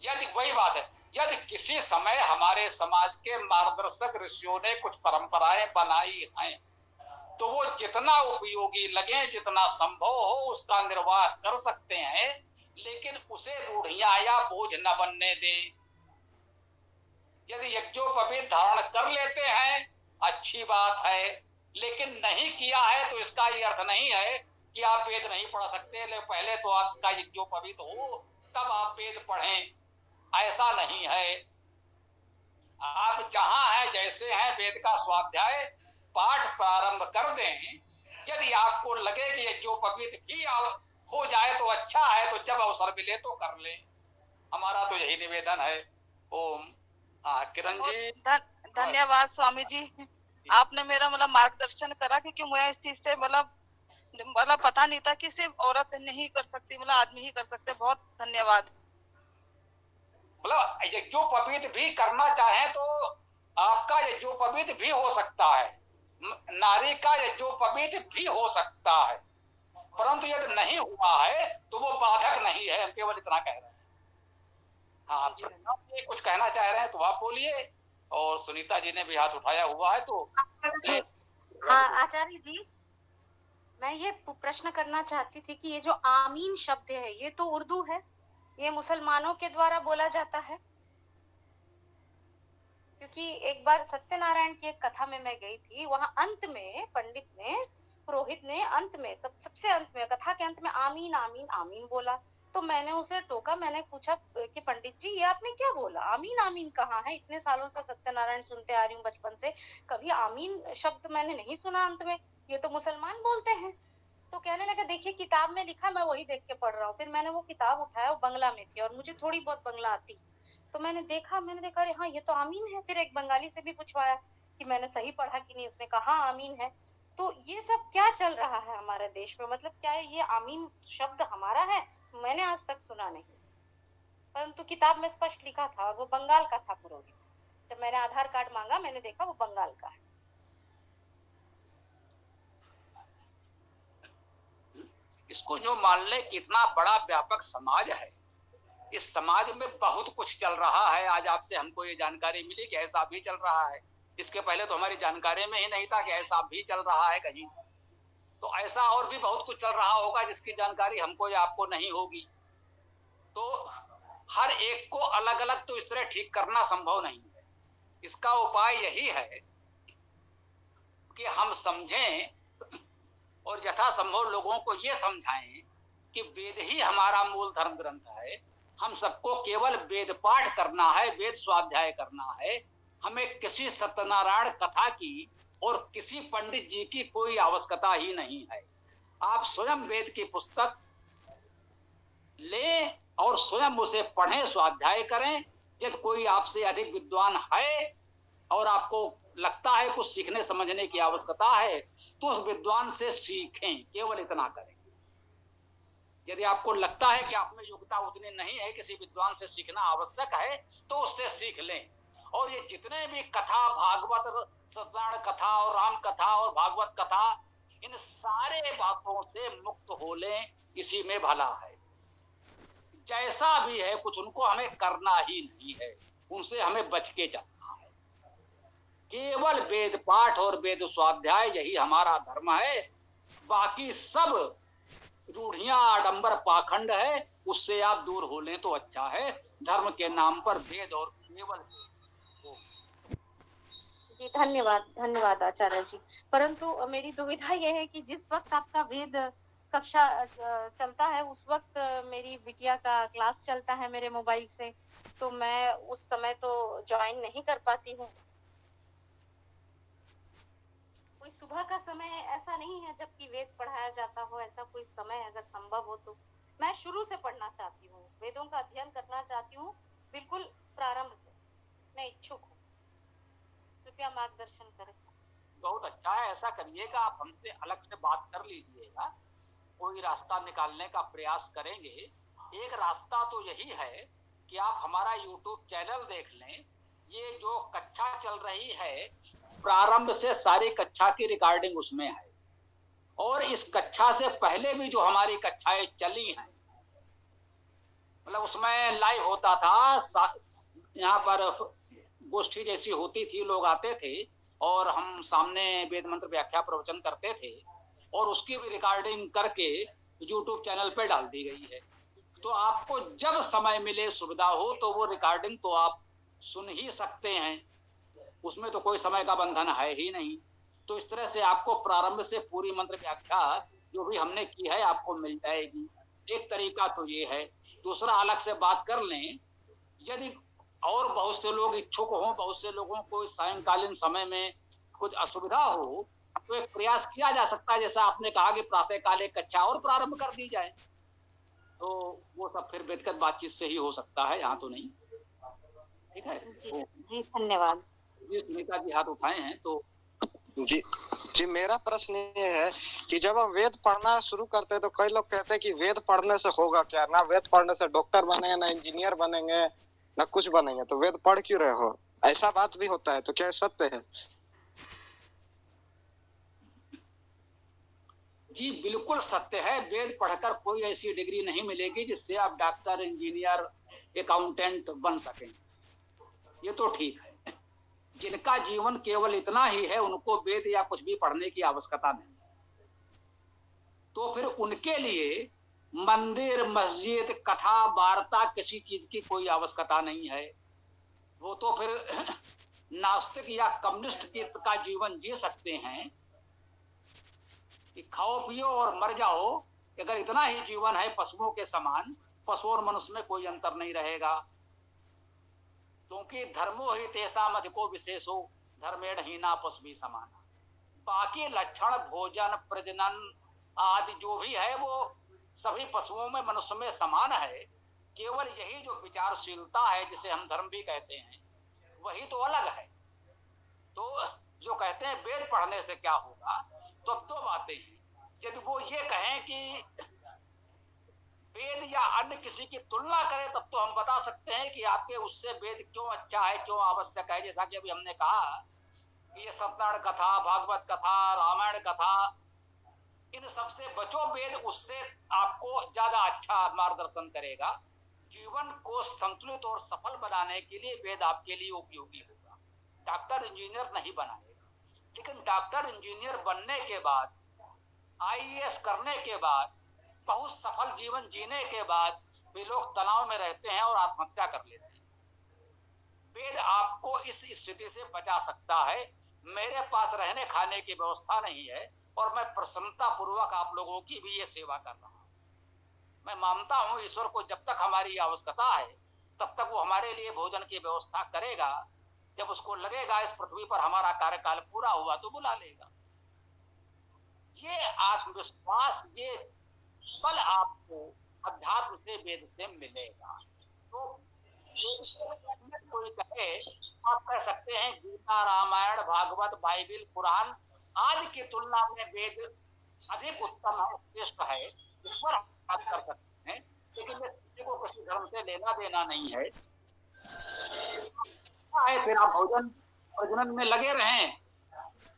यदि वही बात है, यदि किसी समय हमारे समाज के मार्गदर्शक ऋषियों ने कुछ परंपराएं बनाई हैं तो वो जितना उपयोगी लगे, जितना संभव हो उसका निर्वाह कर सकते हैं, लेकिन उसे रूढ़ियां या बोझ न बनने दें। यदि यज्ञोपवीत धारण कर लेते हैं अच्छी बात है, लेकिन नहीं किया है तो इसका ये अर्थ नहीं है कि आप वेद नहीं पढ़ सकते। पहले तो आपका यज्ञोपवीत हो तब आप वेद पढ़ें, ऐसा नहीं है। आप जहां हैं, जैसे हैं, वेद का स्वाध्याय पाठ प्रारंभ कर दें। यदि आपको लगे कि यज्ञोपवीत भी हो जाए तो अच्छा है, तो जब अवसर मिले तो कर लें। हमारा तो यही निवेदन है। ओम। हाँ किरण जी। धन्यवाद स्वामी जी, आपने मेरा मतलब मार्गदर्शन करा, क्योंकि मुझे इस चीज से मतलब पता नहीं था कि सिर्फ औरत नहीं कर सकती, मतलब आदमी ही कर सकते। बहुत धन्यवाद। मतलब यज्ञोपवीत भी करना चाहे तो आपका यज्ञोपवीत भी हो सकता है, नारी का यज्ञोपवीत भी हो सकता है, परंतु यदि नहीं हुआ है तो वो बाधक नहीं है। हम केवल इतना कह रहे हैं। हाँ, कुछ कहना चाह रहे हैं तो आप बोलिए। और सुनीता जी ने भी हाथ उठाया हुआ है तो हाँ आचार्य जी, मैं ये प्रश्न करना चाहती थी कि ये जो आमीन शब्द है ये तो उर्दू है, ये मुसलमानों के द्वारा बोला जाता है? क्योंकि एक बार सत्यनारायण की एक कथा में मैं गई थी, वहां अंत में पंडित ने, पुरोहित ने अंत में, सबसे अंत में, कथा के अंत में आमीन आमीन आमीन बोला। तो मैंने उसे टोका, मैंने पूछा कि पंडित जी ये आपने क्या बोला, आमीन आमीन कहाँ है? इतने सालों से सत्यनारायण सुनते आ रही हूँ बचपन से, कभी आमीन शब्द मैंने नहीं सुना अंत में, ये तो मुसलमान बोलते हैं। तो कहने लगा देखिए किताब में लिखा, मैं वही देख के पढ़ रहा हूँ। फिर मैंने वो किताब उठाया, वो बंगला में थी और मुझे थोड़ी बहुत बंगला आती, तो मैंने देखा अरे हाँ ये तो आमीन है। फिर एक बंगाली से भी पूछवाया कि मैंने सही पढ़ा कि नहीं, उसने कहा हाँ आमीन है। तो ये सब क्या चल रहा है हमारे देश में, मतलब क्या ये आमीन शब्द हमारा है? मैंने आज तक सुना नहीं, परंतु किताब में स्पष्ट लिखा था और वो बंगाल का था पुरोहित। जब मैंने आधार कार्ड मांगा मैंने देखा वो बंगाल का है। इसको जो मान ले कि इतना बड़ा व्यापक समाज है, इस समाज में बहुत कुछ चल रहा है। आज आपसे हमको ये जानकारी मिली कि ऐसा भी चल रहा है, इसके पहले तो हमारी जानकारी में ही नहीं था कि ऐसा भी चल रहा है कहीं। तो ऐसा और भी बहुत कुछ चल रहा होगा जिसकी जानकारी हमको या आपको नहीं होगी। तो हर एक को अलग अलग तो इस तरह ठीक करना संभव नहीं है। इसका उपाय यही है कि हम समझें और यथासंभव लोगों को ये समझाएं कि वेद ही हमारा मूल धर्म ग्रंथ है। हम सबको केवल वेद पाठ करना है, वेद स्वाध्याय करना है। हमें किसी सत्यनारायण कथा की और किसी पंडित जी की कोई आवश्यकता ही नहीं है। आप स्वयं वेद की पुस्तक लें और स्वयं उसे पढ़ें, स्वाध्याय करें। यदि कोई आपसे अधिक विद्वान है और आपको लगता है कुछ सीखने समझने की आवश्यकता है तो उस विद्वान से सीखें, केवल इतना करें। यदि आपको लगता है कि आप में योग्यता उतनी नहीं है, किसी विद्वान से सीखना आवश्यक है, तो उससे सीख लें। और ये जितने भी कथा, भागवत, सत्यनारायण कथा और राम कथा और भागवत कथा, इन सारे बातों से मुक्त हो लें, इसी में भला है। जैसा भी है कुछ उनको हमें करना ही नहीं है, उनसे हमें बच के चलना है। केवल वेद पाठ और वेद स्वाध्याय यही हमारा धर्म है। बाकी सब रूढ़ियां, आडंबर, पाखंड है, उससे आप दूर हो लें तो अच्छा है। धर्म के नाम पर वेद और केवल जी धन्यवाद, धन्यवाद आचार्य जी। परंतु मेरी दुविधा यह है कि जिस वक्त आपका वेद कक्षा चलता है उस वक्त मेरी बिटिया का क्लास चलता है मेरे मोबाइल से, तो मैं उस समय तो ज्वाइन नहीं कर पाती हूँ। कोई सुबह का समय ऐसा नहीं है जबकि वेद पढ़ाया जाता हो, ऐसा कोई समय अगर संभव हो तो। मैं शुरू से पढ़ना चाहती हूँ, वेदों का अध्ययन करना चाहती हूँ, बिल्कुल प्रारंभ से मैं इच्छुक हूँ। कृपया मार्गदर्शन करें। बहुत अच्छा है, ऐसा करिएगा। आप हमसे अलग से बात कर लीजिएगा, कोई रास्ता निकालने का प्रयास करेंगे। एक रास्ता तो यही है कि आप हमारा YouTube चैनल देख लें। ये जो कक्षा चल रही है प्रारंभ से सारी कक्षा की रिकॉर्डिंग उसमें है, और इस कक्षा से पहले भी जो हमारी कक्षाएं चली हैं, मतलब उसमें लाइव होता था, यहाँ पर गोष्ठी जैसी होती थी, लोग आते थे और हम सामने वेद मंत्र व्याख्या प्रवचन करते थे, और उसकी भी रिकॉर्डिंग करके YouTube चैनल पे डाल दी गई है। तो आपको जब समय मिले, सुविधा हो, तो वो रिकॉर्डिंग तो आप सुन ही सकते हैं, उसमें तो कोई समय का बंधन है ही नहीं। तो इस तरह से आपको प्रारंभ से पूरी मंत्र व्याख्या जो भी हमने की है आपको मिल जाएगी। एक तरीका तो ये है। दूसरा, अलग से बात कर लें, यदि और बहुत से लोग इच्छुक हों, बहुत से लोगों को सायंकालीन समय में कुछ असुविधा हो, तो एक प्रयास किया जा सकता है, जैसा आपने कहा कि प्रातःकाल एक कक्षा और प्रारंभ कर दी जाए। तो वो सब फिर व्यक्तिगत बातचीत से ही हो सकता है, यहाँ तो नहीं। ठीक है जी धन्यवाद। जी सुनीता जी हाथ उठाए हैं तो जी मेरा प्रश्न ये है कि जब हम वेद पढ़ना शुरू करते हैं तो कई लोग कहते हैं कि वेद पढ़ने से होगा क्या, ना वेद पढ़ने से डॉक्टर बनेंगे, ना इंजीनियर बनेंगे, ना कुछ बनेंगे, तो वेद पढ़ क्यों रहे हो? ऐसा बात भी होता है, तो क्या सत्य है? जी बिल्कुल सत्य है। वेद पढ़कर कोई ऐसी डिग्री नहीं मिलेगी जिससे आप डॉक्टर, इंजीनियर, अकाउंटेंट बन सकें, ये तो ठीक है। जिनका जीवन केवल इतना ही है, उनको वेद या कुछ भी पढ़ने की आवश्यकता नहीं। तो फिर उनके लिए मंदिर, मस्जिद, कथा, वार्ता, किसी चीज की कोई आवश्यकता नहीं है। वो तो फिर नास्तिक या कम्युनिस्ट का जीवन जी सकते हैं कि खाओ पियो और मर जाओ। अगर इतना ही जीवन है पशुओं के समान, पशु और मनुष्य में कोई अंतर नहीं रहेगा। क्योंकि धर्मो ही तेषाम अधिको विशेषो धर्मेण हीना पशु समाना। बाकी लक्षण, भोजन, प्रजनन आदि जो भी है वो सभी पशुओं में, मनुष्य में समान है। केवल यही जो विचारशीलता है, जिसे हम धर्म भी कहते हैं, वही तो अलग है। तो जो कहते हैं वेद पढ़ने से क्या होगा, तो अब दो बातें हैं। यदि वो ये कहें कि वेद या अन्य किसी की तुलना करें, तब तो हम बता सकते हैं कि आपके उससे वेद क्यों अच्छा है, क्यों आवश्यक है। जैसा कि अभी हमने कहा कि ये सत्यनारायण कथा, भागवत कथा, रामायण कथा, इन सबसे बचो। वेद उससे आपको ज्यादा अच्छा मार्गदर्शन करेगा। जीवन को संतुलित और सफल बनाने के लिए वेद आपके लिए उपयोगी होगा। डॉक्टर इंजीनियर नहीं बनाएगा, लेकिन डॉक्टर इंजीनियर बनने के बाद, आईएएस करने के बाद, बहुत सफल जीवन जीने के बाद वे लोग तनाव में रहते हैं और आत्महत्या कर लेते हैं। वेद आपको इस स्थिति से बचा सकता है। मेरे पास रहने खाने की व्यवस्था नहीं है और मैं प्रसन्नता पूर्वक आप लोगों की भी ये सेवा कर रहा हूं। मैं मानता हूं ईश्वर को जब तक हमारी आवश्यकता है, तब तक वो हमारे लिए भोजन की व्यवस्था करेगा। जब उसको लगेगा इस पृथ्वी पर हमारा कार्यकाल पूरा हुआ तो बुला लेगा। ये आत्मविश्वास, ये बल आपको अध्यात्म से, वेद से मिलेगा। तो कोई कहे, आप कह सकते हैं गीता, रामायण, भागवत, बाइबिल, कुरान आदि की तुलना में वेद अधिक उत्तम है, श्रेष्ठ है, इस पर बात कर सकते हैं। लेकिन किसी को किसी धर्म से लेना देना नहीं है। फिर आप भोजन प्रजनन में लगे रहें,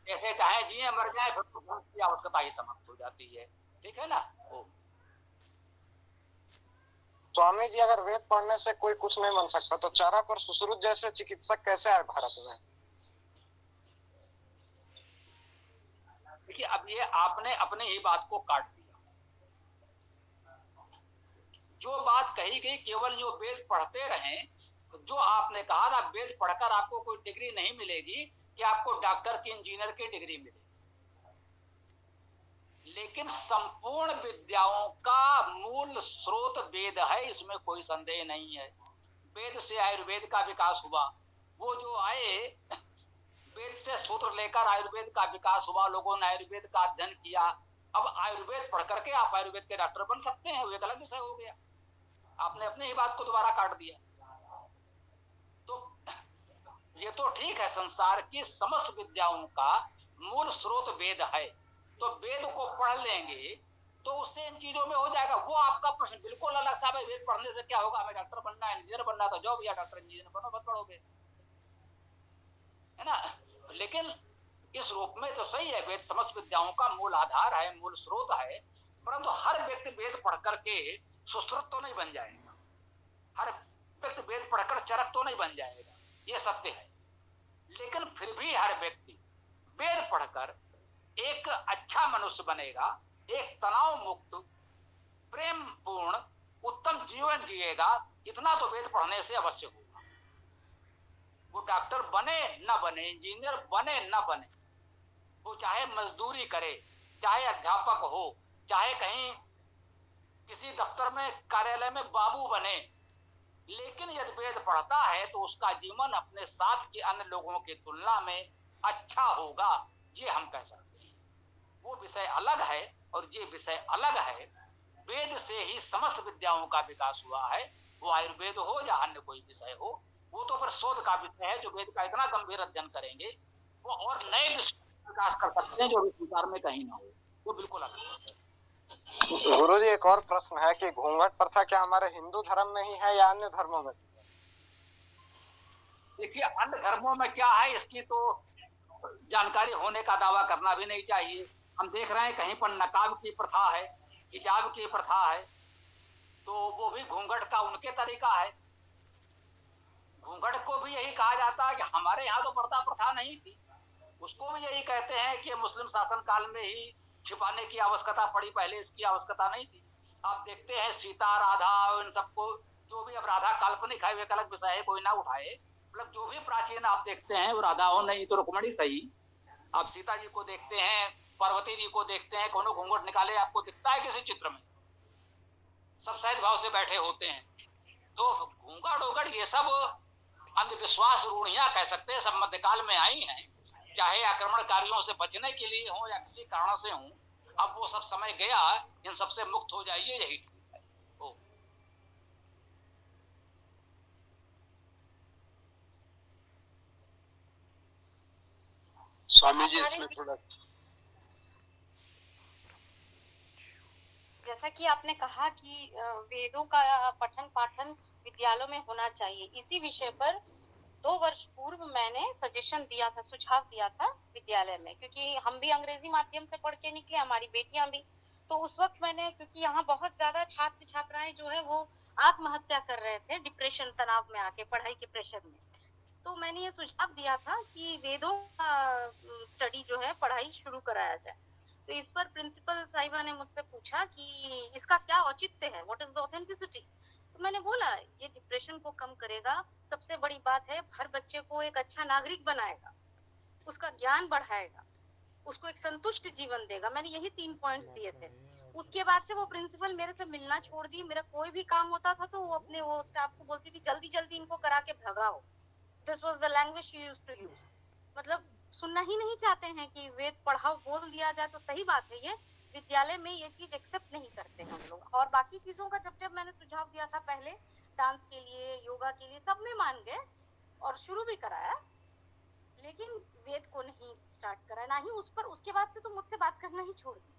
जैसे चाहे जिए मर जाए, फिर तो धर्म की आवश्यकता ही समाप्त हो जाती है। ठीक है ना। स्वामी जी, अगर वेद पढ़ने से कोई कुछ नहीं बन सकता, तो चरक और सुश्रुत जैसे चिकित्सक कैसे आए भारत में? देखिए, अब ये आपने अपने ही बात को काट दिया। जो बात कही गई, केवल जो वेद पढ़ते रहें, जो आपने कहा था वेद पढ़कर आपको कोई डिग्री नहीं मिलेगी कि आपको डॉक्टर की, इंजीनियर की डिग्री मिलेगी। लेकिन संपूर्ण विद्याओं का मूल स्रोत वेद है, इसमें कोई संदेह नहीं है। वेद से आयुर्वेद का विकास हुआ। वो जो आए, वेद से सूत्र लेकर आयुर्वेद का विकास हुआ, लोगों ने आयुर्वेद का अध्ययन किया। अब आयुर्वेद पढ़ करके आप आयुर्वेद के डॉक्टर बन सकते हैं, वो एक अलग विषय हो गया। आपने अपने ही बात को दोबारा काट दिया। तो ये तो ठीक है, संसार की समस्त विद्याओं का मूल स्रोत वेद है। तो वेद को पढ़ लेंगे तो उससे इन चीजों में हो जाएगा। वो आपका प्रश्न बिल्कुल अलग था, भाई वेद पढ़ने से क्या होगा, हमें डॉक्टर बनना है, इंजीनियर बनना, तो जाओ भैया डॉक्टर इंजीनियर बनो, मत पढ़ोगे, है ना। लेकिन इस रूप में तो सही है, वेद समस्त विद्याओं का मूल आधार है, मूल स्रोत है। परंतु हर व्यक्ति वेद पढ़ करके सुश्रुत तो नहीं बन जाएगा, हर व्यक्ति वेद पढ़कर चरक तो नहीं बन जाएगा, ये सत्य है। लेकिन फिर भी हर व्यक्ति वेद पढ़कर एक अच्छा मनुष्य बनेगा, एक तनाव मुक्त, प्रेम पूर्ण, उत्तम जीवन जिएगा। इतना तो वेद पढ़ने से अवश्य होगा। वो डॉक्टर बने न बने, इंजीनियर बने न बने, वो चाहे मजदूरी करे, चाहे अध्यापक हो, चाहे कहीं किसी दफ्तर में, कार्यालय में बाबू बने, लेकिन यदि वेद पढ़ता है तो उसका जीवन अपने साथ के अन्य लोगों की तुलना में अच्छा होगा, ये हम कह सकते हैं। वो विषय अलग है और ये विषय अलग है। वेद से ही समस्त विद्याओं का विकास हुआ है, वो आयुर्वेद हो या अन्य कोई विषय हो। वो तो फिर शोध का विषय है, जो वेद का इतना गंभीर अध्ययन करेंगे वो और नए विकास कर सकते हैं, जो विचार में कहीं ना हो। वो बिल्कुल अलग है। गुरु जी, एक और प्रश्न है कि घूंघट प्रथा क्या हमारे हिंदू धर्म में ही है या अन्य धर्मों में? देखिए, अन्य धर्मों में क्या है इसकी तो जानकारी होने का दावा करना भी नहीं चाहिए। हम देख रहे हैं कहीं पर नकाब की प्रथा है, हिजाब की प्रथा है, तो वो भी घूंघट का उनके तरीका है। घूंघट को भी यही कहा जाता है कि हमारे यहाँ तो पर्दा प्रथा नहीं थी, उसको भी यही कहते हैं कि मुस्लिम शासन काल में ही छिपाने की आवश्यकता पड़ी, पहले इसकी आवश्यकता नहीं थी। आप देखते हैं सीता राधा इन सबको, जो भी, अब राधा काल्पनिक है, एक अलग विषय है, कोई ना उठाए, मतलब जो भी प्राचीन आप देखते हैं वो राधा हो, नहीं तो रुक्मणी सही, आप सीता जी को देखते हैं, पार्वती जी को देखते हैं, कोनो घूंघट निकाले आपको दिखता है किसी चित्र में? सब सहज भाव से बैठे होते हैं। तो घूंघट ओघट ये सब अंधविश्वास रूढ़ियां कह सकते हैं, सब मध्यकाल में आई हैं, चाहे आक्रमणकारियों से बचने के लिए हो या किसी कारण से हो। अब वो सब समय गया, इन सबसे मुक्त हो जाइए, यही ठीक है। ओ। स्वामी जी इसमें थोड़ा, जैसा कि आपने कहा कि वेदों का पठन पाठन विद्यालयों में होना चाहिए, इसी विषय पर 2 वर्ष पूर्व मैंने सजेशन दिया था, सुझाव दिया था विद्यालय में, क्योंकि हम भी अंग्रेजी माध्यम से पढ़ के निकले, हमारी बेटियां भी। तो उस वक्त मैंने, क्योंकि यहाँ बहुत ज्यादा छात्र छात्राएं जो है वो आत्महत्या कर रहे थे डिप्रेशन तनाव में आके, पढ़ाई के प्रेशर में, तो मैंने ये सुझाव दिया था कि वेदों का स्टडी जो है, पढ़ाई शुरू कराया जाए। तो इस पर प्रिंसिपल साहिबा ने मुझसे पूछा कि इसका क्या औचित्य है, व्हाट इज द ऑथेंटिसिटी। तो मैंने बोला ये डिप्रेशन को कम करेगा, सबसे बड़ी बात है हर बच्चे को एक अच्छा नागरिक बनाएगा, उसका ज्ञान बढ़ाएगा, उसको एक संतुष्ट जीवन देगा। मैंने यही 3 पॉइंट्स दिए थे। उसके बाद से वो प्रिंसिपल मेरे से मिलना छोड़ दी। मेरा कोई भी काम होता था तो वो अपने वो स्टाफ को बोलती थी जल्दी जल्दी इनको करा के भगाओ। This was the language she used to use. मतलब सुनना ही नहीं चाहते हैं कि वेद पढ़ाओ, बोल दिया जाए तो सही बात है, ये विद्यालय में ये चीज एक्सेप्ट नहीं करते हम लोग। और बाकी चीजों का जब जब मैंने सुझाव दिया था पहले, डांस के लिए, योगा के लिए, सब में मान गए और शुरू भी कराया, लेकिन वेद को नहीं स्टार्ट करा, ना ही उस पर। उसके बाद से तो मुझसे बात करना ही छोड़ दी।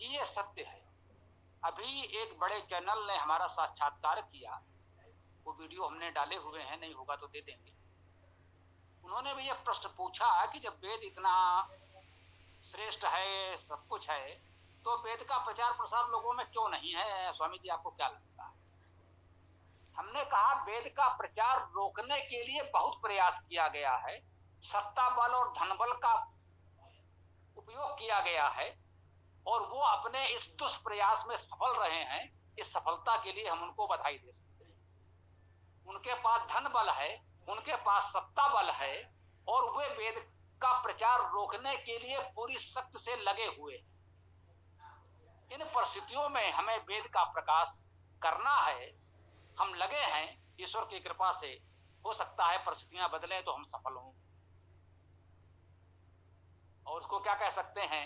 ये सत्य है। अभी एक बड़े चैनल ने हमारा साक्षात्कार किया, वो वीडियो हमने डाले हुए हैं, नहीं होगा तो दे देंगे। उन्होंने भी ये प्रश्न पूछा कि जब वेद इतना श्रेष्ठ है, सब कुछ है, तो वेद का प्रचार प्रसार लोगों में क्यों नहीं है? स्वामी जी आपको क्या लगता है? हमने कहा वेद का प्रचार रोकने के लिए बहुत प्रयास किया गया है, सत्ता बल और धन बल का उपयोग किया गया है, और वो अपने इस दुष्प्रयास में सफल रहे हैं। इस सफलता के लिए हम उनको बधाई दे सकते हैं। उनके पास धन बल है, उनके पास सत्ता बल है, और वे वेद का प्रचार रोकने के लिए पूरी शक्ति से लगे हुए हैं। इन परिस्थितियों में हमें वेद का प्रकाश करना है, हम लगे हैं। ईश्वर की कृपा से हो सकता है परिस्थितियां बदले तो हम सफल हों। और उसको क्या कह सकते हैं?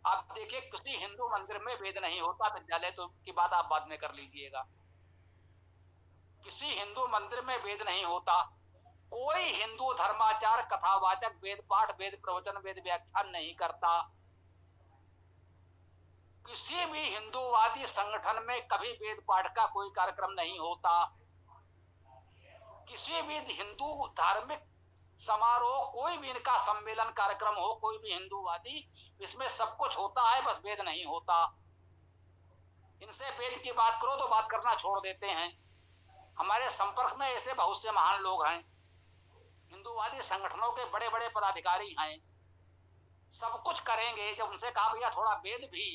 आप देखिए, किसी हिंदू मंदिर में वेद नहीं होता, विद्यालय तो की बात आप बाद में कर लीजिएगा। किसी हिंदू मंदिर में वेद नहीं होता, कोई हिंदू धर्माचार, कथावाचक, वेद पाठ, वेद प्रवचन, वेद व्याख्यान नहीं करता। किसी भी हिंदूवादी संगठन में कभी वेद पाठ का कोई कार्यक्रम नहीं होता। किसी भी हिंदू धार्मिक समारोह, कोई भी इनका सम्मेलन कार्यक्रम हो, कोई भी हिंदूवादी, इसमें सब कुछ होता है, बस वेद नहीं होता। इनसे वेद की बात करो तो बात करना छोड़ देते हैं। हमारे संपर्क में ऐसे बहुत से महान लोग हैं, हिंदूवादी संगठनों के बड़े बड़े पदाधिकारी हैं, सब कुछ करेंगे। जब उनसे कहा भैया थोड़ा वेद भी,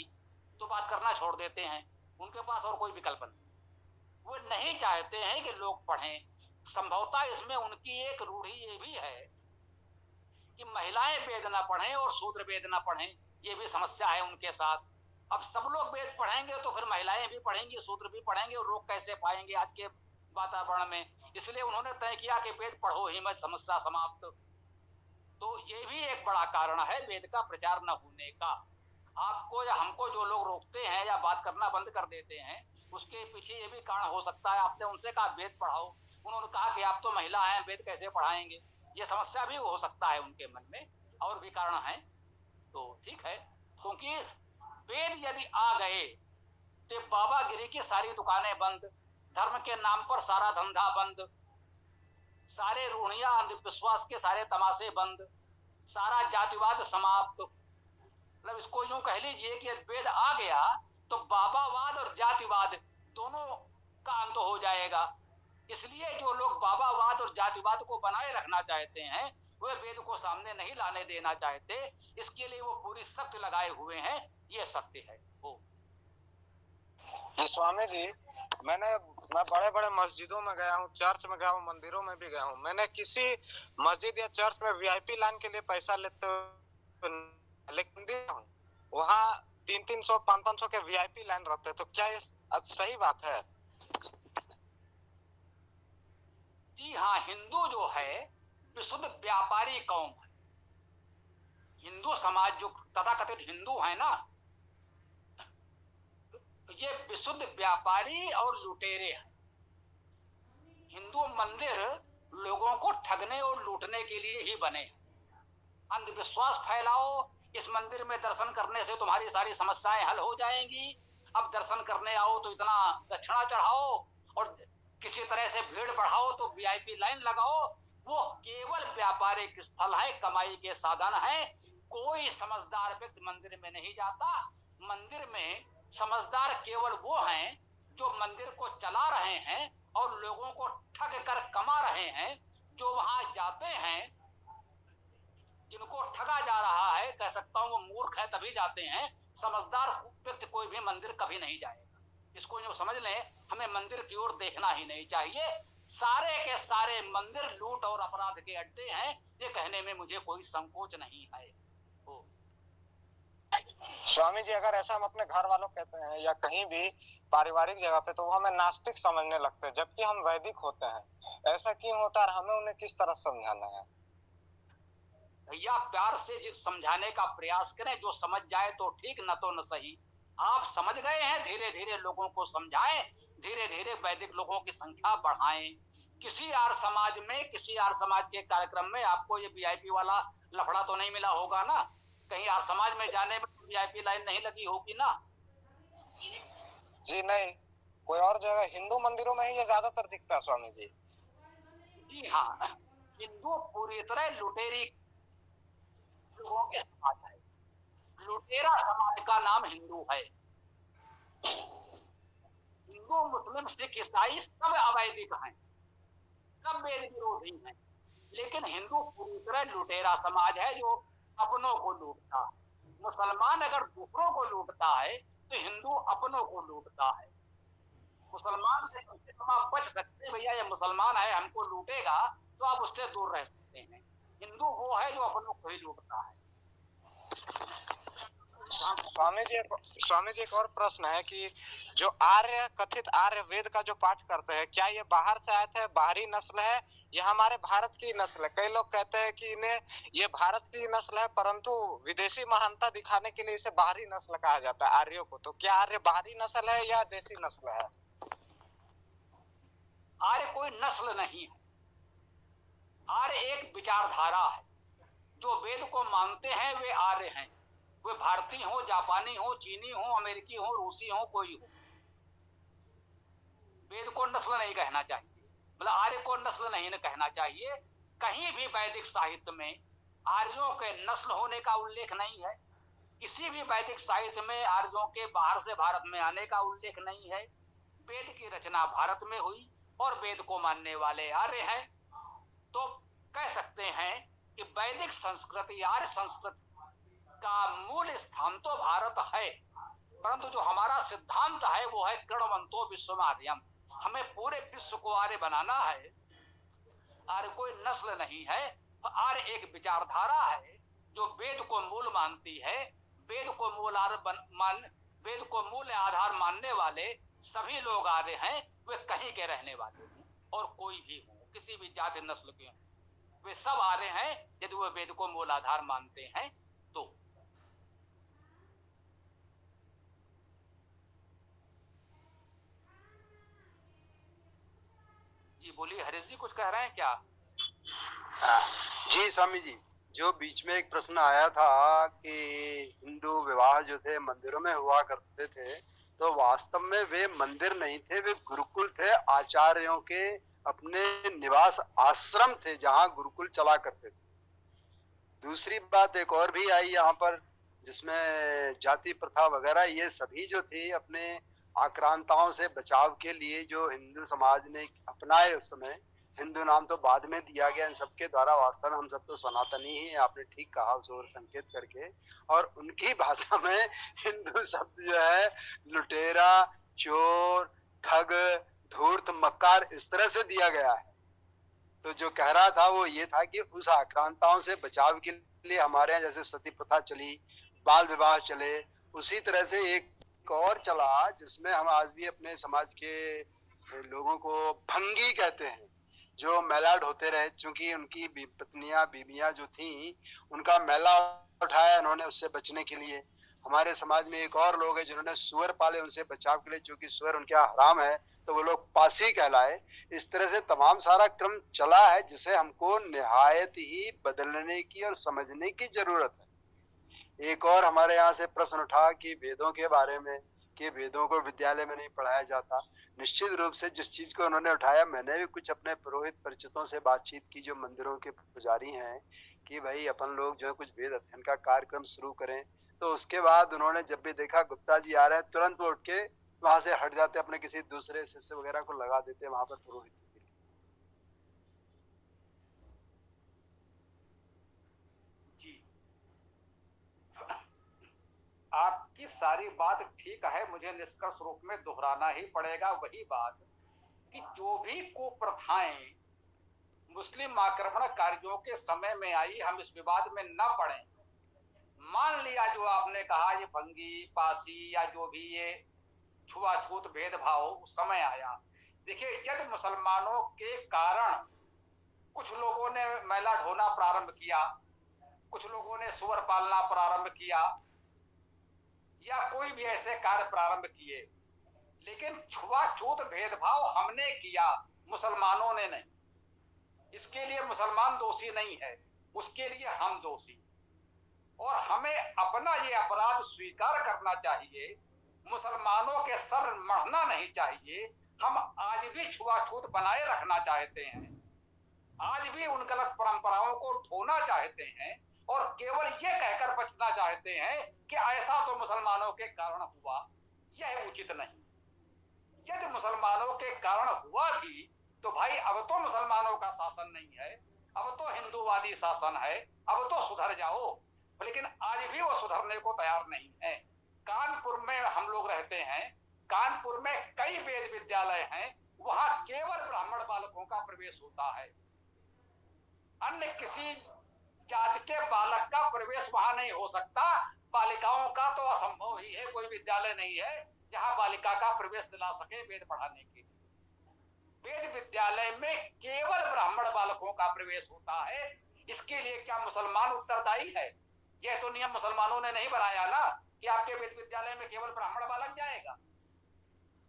तो बात करना छोड़ देते हैं। उनके पास और कोई विकल्प नहीं। वो नहीं चाहते हैं कि लोग पढ़ें। संभवतः इसमें उनकी एक रूढ़ी ये भी है कि महिलाएं वेद ना पढ़ें और शूद्र वेद ना पढ़ें, ये भी समस्या है उनके साथ। अब सब लोग वेद पढ़ेंगे तो फिर महिलाएं भी पढ़ेंगी, शूद्र भी पढ़ेंगे, और लोग कैसे पाएंगे आज के वातावरण में? इसलिए उन्होंने तय किया कि वेद पढ़ो ही मत, समस्या समाप्त। तो ये भी एक बड़ा कारण है वेद का प्रचार न होने का। आपको या हमको जो लोग रोकते हैं या बात करना बंद कर देते हैं, उसके पीछे ये भी कारण हो सकता है। आपने उनसे कहा वेद पढ़ाओ, उन्होंने कहा कि आप तो महिला हैं, वेद कैसे पढ़ाएंगे? ये समस्या भी हो सकता है उनके मन में, और भी कारण है। तो ठीक है, क्योंकि वेद यदि आ गए तो बाबागिरी की सारी दुकानें बंद, धर्म के नाम पर सारा धंधा बंद, सारे रूढ़ियां, अंधविश्वास के सारे तमाशे बंद, सारा जातिवाद समाप्त। मतलब इसको यूं कह लीजिए कि वेद आ गया तो बाबावाद और जातिवाद दोनों का अंत हो जाएगा। इसलिए जो लोग बाबावाद और जातिवाद को बनाए रखना चाहते हैं, वे वेद को सामने नहीं लाने देना चाहते, इसके लिए वो पूरी सख्त लगाए हुए हैं। ये सत्य है। वो स्वामी जी, मैं बड़े बड़े मस्जिदों में गया हूँ, चर्च में गया हूँ, मंदिरों में भी गया हूँ। मैंने किसी मस्जिद या चर्च में वीआईपी लाइन के लिए पैसा लेते लेकिन वहाँ 300-300, 500 के वीआईपी लाइन रहते, तो क्या ये सही बात है? जी हाँ, हिंदू जो है विशुद्ध व्यापारी कौम है। हिंदू समाज जो तथाकथित हिंदू है ना, ये विशुद्ध व्यापारी और लुटेरे हैं। हिंदू मंदिर लोगों को ठगने और लूटने के लिए ही बने हैं। अंधविश्वास फैलाओ, इस मंदिर में दर्शन करने से तुम्हारी सारी समस्याएं हल हो जाएंगी, अब दर्शन करने आओ तो इतना दक्षिणा चढ़ाओ, और किसी तरह से भीड़ बढ़ाओ तो वीआईपी लाइन लगाओ। वो केवल व्यापारिक स्थल है, कमाई के साधन है। कोई समझदार व्यक्ति मंदिर में नहीं जाता। मंदिर में समझदार केवल वो हैं जो मंदिर को चला रहे हैं और लोगों को ठग कर कमा रहे हैं। जो वहां जाते हैं, जिनको ठगा जा रहा है, कह सकता हूं वो मूर्ख है तभी जाते हैं। समझदार व्यक्ति कोई भी मंदिर कभी नहीं जाएगा। इसको जो समझ लें, हमें मंदिर की ओर देखना ही नहीं चाहिए। सारे के सारे मंदिर लूट और अपराध के अड्डे हैं, ये कहने में मुझे कोई संकोच नहीं है। स्वामी जी, अगर ऐसा हम अपने घर वालों कहते हैं या कहीं भी पारिवारिक जगह पे, तो वो हमें नास्तिक समझने लगते हैं, जबकि हम वैदिक होते हैं। ऐसा क्यों होता है? हमें उन्हें किस तरह समझाना है? भैया, प्यार से समझाने का प्रयास करें, जो समझ जाए तो ठीक, न तो न सही। आप समझ गए हैं, धीरे धीरे लोगों को समझाएं, धीरे धीरे वैदिक लोगों की संख्या बढ़ाएं। किसी आर्य समाज में, किसी आर्य समाज के कार्यक्रम में आपको ये वीआईपी वाला लफड़ा तो नहीं मिला होगा ना? कहीं आर्य समाज में जाने में वीआईपी लाइन नहीं लगी होगी ना? जी नहीं, कोई और जगह हिंदू मंदिरों में ही ये ज्यादातर दिखता है स्वामी जी। जी हाँ, हिंदू पूरी तरह लुटेरी लोगों के समाज है। लुटेरा समाज का नाम हिंदू है। हिंदू, मुस्लिम, सिख, ईसाई सब अवैदिक हैं, सब वेद विरोधी हैं। लेकिन हिंदू पूरी तरह लुटेरा समाज है जो अपनों को लूटता है। मुसलमान अगर दूसरों को लूटता है तो हिंदू अपनों को लूटता है। मुसलमान से आप बच सकते हैं, भैया ये मुसलमान है हमको लूटेगा, तो आप उससे दूर रह सकते हैं। हिंदू वो है जो अपनों को ही लूटता है। स्वामी जी, एक और प्रश्न है कि जो आर्य, कथित आर्य वेद का जो पाठ करते हैं, क्या ये बाहर से आए थे, बाहरी नस्ल है, या हमारे भारत की नस्ल है? कई लोग कहते हैं कि इन्हें ये भारत की नस्ल है, परंतु विदेशी महानता दिखाने के लिए इसे बाहरी नस्ल कहा जाता है आर्यों को। तो क्या आर्य बाहरी नस्ल है या देसी नस्ल है? आर्य कोई नस्ल नहीं है। आर्य एक विचारधारा है। जो वेद को मानते हैं वे आर्य हैं। वे भारतीय हो, जापानी हो, चीनी हो, अमेरिकी हो, रूसी हो, कोई हो। वेद को नस्ल नहीं कहना चाहिए, मतलब आर्य को नस्ल नहीं कहना चाहिए। कहीं भी वैदिक साहित्य में आर्यों के नस्ल होने का उल्लेख नहीं है। किसी भी वैदिक साहित्य में आर्यों के बाहर से भारत में आने का उल्लेख नहीं है। वेद की रचना भारत में हुई और वेद को मानने वाले आर्य हैं। तो कह सकते हैं कि वैदिक संस्कृति, आर्य संस्कृति का मूल स्थान तो भारत है, परंतु जो हमारा सिद्धांत है वो है कृणवंतो विश्वमार्यम। हमें पूरे विश्व को आर्य बनाना है। आर्य कोई नस्ल नहीं है, आर्य एक विचारधारा है जो वेद को मूल मानती है। वेद को मूल आधार मानने वाले सभी लोग आर्य हैं। वे कहीं के रहने वाले हों और कोई भी हो, किसी भी जाति नस्ल के हों, वे सब आर्य हैं यदि वे वेद को मूल आधार मानते हैं तो। जी बोलिए, हरीश जी कुछ कह रहे हैं क्या? जी स्वामी जी, जो बीच में एक प्रश्न आया था कि हिंदू विवाह जो थे मंदिरों में हुआ करते थे, तो वास्तव में वे मंदिर नहीं थे, वे गुरुकुल थे। आचार्यों के अपने निवास आश्रम थे जहां गुरुकुल चला करते थे। दूसरी बात एक और भी आई यहाँ पर, जिसमें जाति प्रथा वगैरह ये सभी जो थी अपने आक्रांताओं से बचाव के लिए जो हिंदू समाज ने अपनाए उस समय, हिंदू नाम तो बाद में दिया गया इन सबके द्वारा, वास्तव में हम सब तो सनातनी ही हैं, आपने ठीक कहा उस ओर संकेत करके। और उनकी भाषा में हिंदू शब्द जो है लुटेरा, चोर, ठग, धूर्त, मक्कार इस तरह से दिया गया है। तो जो कह रहा था वो ये था कि उस आक्रांताओं से बचाव के लिए हमारे यहाँ जैसे सती प्रथा चली, बाल विवाह चले, उसी तरह से एक और चला जिसमें हम आज भी अपने समाज के लोगों को भंगी कहते हैं, जो मैलाड होते रहे, चूंकि उनकी पत्नियां बीबियां जो थी उनका मैला उठाया उन्होंने उससे बचने के लिए। हमारे समाज में एक और लोग हैं जिन्होंने सुअर पाले उनसे बचाव के लिए, चूंकि सुअर उनके हराम है तो वो लोग पासी कहलाए। इस तरह से तमाम सारा क्रम चला है जिसे हमको निहायत ही बदलने की और समझने की जरूरत है। एक और हमारे यहाँ से प्रश्न उठा कि वेदों के बारे में, कि वेदों को विद्यालय में नहीं पढ़ाया जाता। निश्चित रूप से जिस चीज को उन्होंने उठाया, मैंने भी कुछ अपने पुरोहित परिचितों से बातचीत की जो मंदिरों के पुजारी हैं, कि भाई अपन लोग जो है कुछ वेद अध्ययन का कार्यक्रम शुरू करें। तो उसके बाद उन्होंने जब भी देखा गुप्ता जी आ रहे हैं, तुरंत वो उठ के वहां से हट जाते, अपने किसी दूसरे शिष्य वगैरह को लगा देते वहां पर पुरोहित के लिए। जी, आपकी सारी बात ठीक है, मुझे निष्कर्ष रूप में दोहराना ही पड़ेगा वही बात कि जो भी कुप्रथाएं मुस्लिम आक्रमणकारियों के समय में आई, हम इस विवाद में न पड़े। मान लिया जो आपने कहा ये भंगी, पासी या जो भी ये छुआछूत भेदभाव उस समय आया। देखिए, यदि मुसलमानों के कारण कुछ लोगों ने मैला ढोना प्रारंभ किया, कुछ लोगों ने सुअर पालना प्रारंभ किया, या कोई भी ऐसे कार्य प्रारंभ किए, लेकिन छुआछूत भेदभाव हमने किया, मुसलमानों ने नहीं। इसके लिए मुसलमान दोषी नहीं है, उसके लिए हम दोषी। और हमें अपना ये अपराध स्वीकार करना चाहिए, मुसलमानों के सर मढ़ना नहीं चाहिए। हम आज भी छुआछूत बनाए रखना चाहते हैं, आज भी उन गलत परंपराओं को ढोना चाहते हैं, और केवल ये कहकर बचना चाहते हैं कि ऐसा तो मुसलमानों के कारण हुआ। यह उचित नहीं। यदि मुसलमानों के कारण हुआ भी तो भाई अब तो मुसलमानों का शासन नहीं है, अब तो हिंदूवादी शासन है, अब तो सुधर जाओ। लेकिन आज भी वो सुधरने को तैयार नहीं है। कानपुर में हम लोग रहते हैं, कानपुर में कई वेद विद्यालय हैं, वहां केवल ब्राह्मण बालकों का प्रवेश होता है, अन्य किसी जाति के बालक का प्रवेश वहां नहीं हो सकता। बालिकाओं का तो असंभव ही है, कोई विद्यालय नहीं है जहां बालिका का प्रवेश दिला सके वेद पढ़ाने के लिए। वेद विद्यालय में केवल ब्राह्मण बालकों का प्रवेश होता है। इसके लिए क्या मुसलमान उत्तरदायी है? यह तो नियम मुसलमानों ने नहीं बनाया ना कि आपके वेद विद्यालय में केवल ब्राह्मण बालक जाएगा।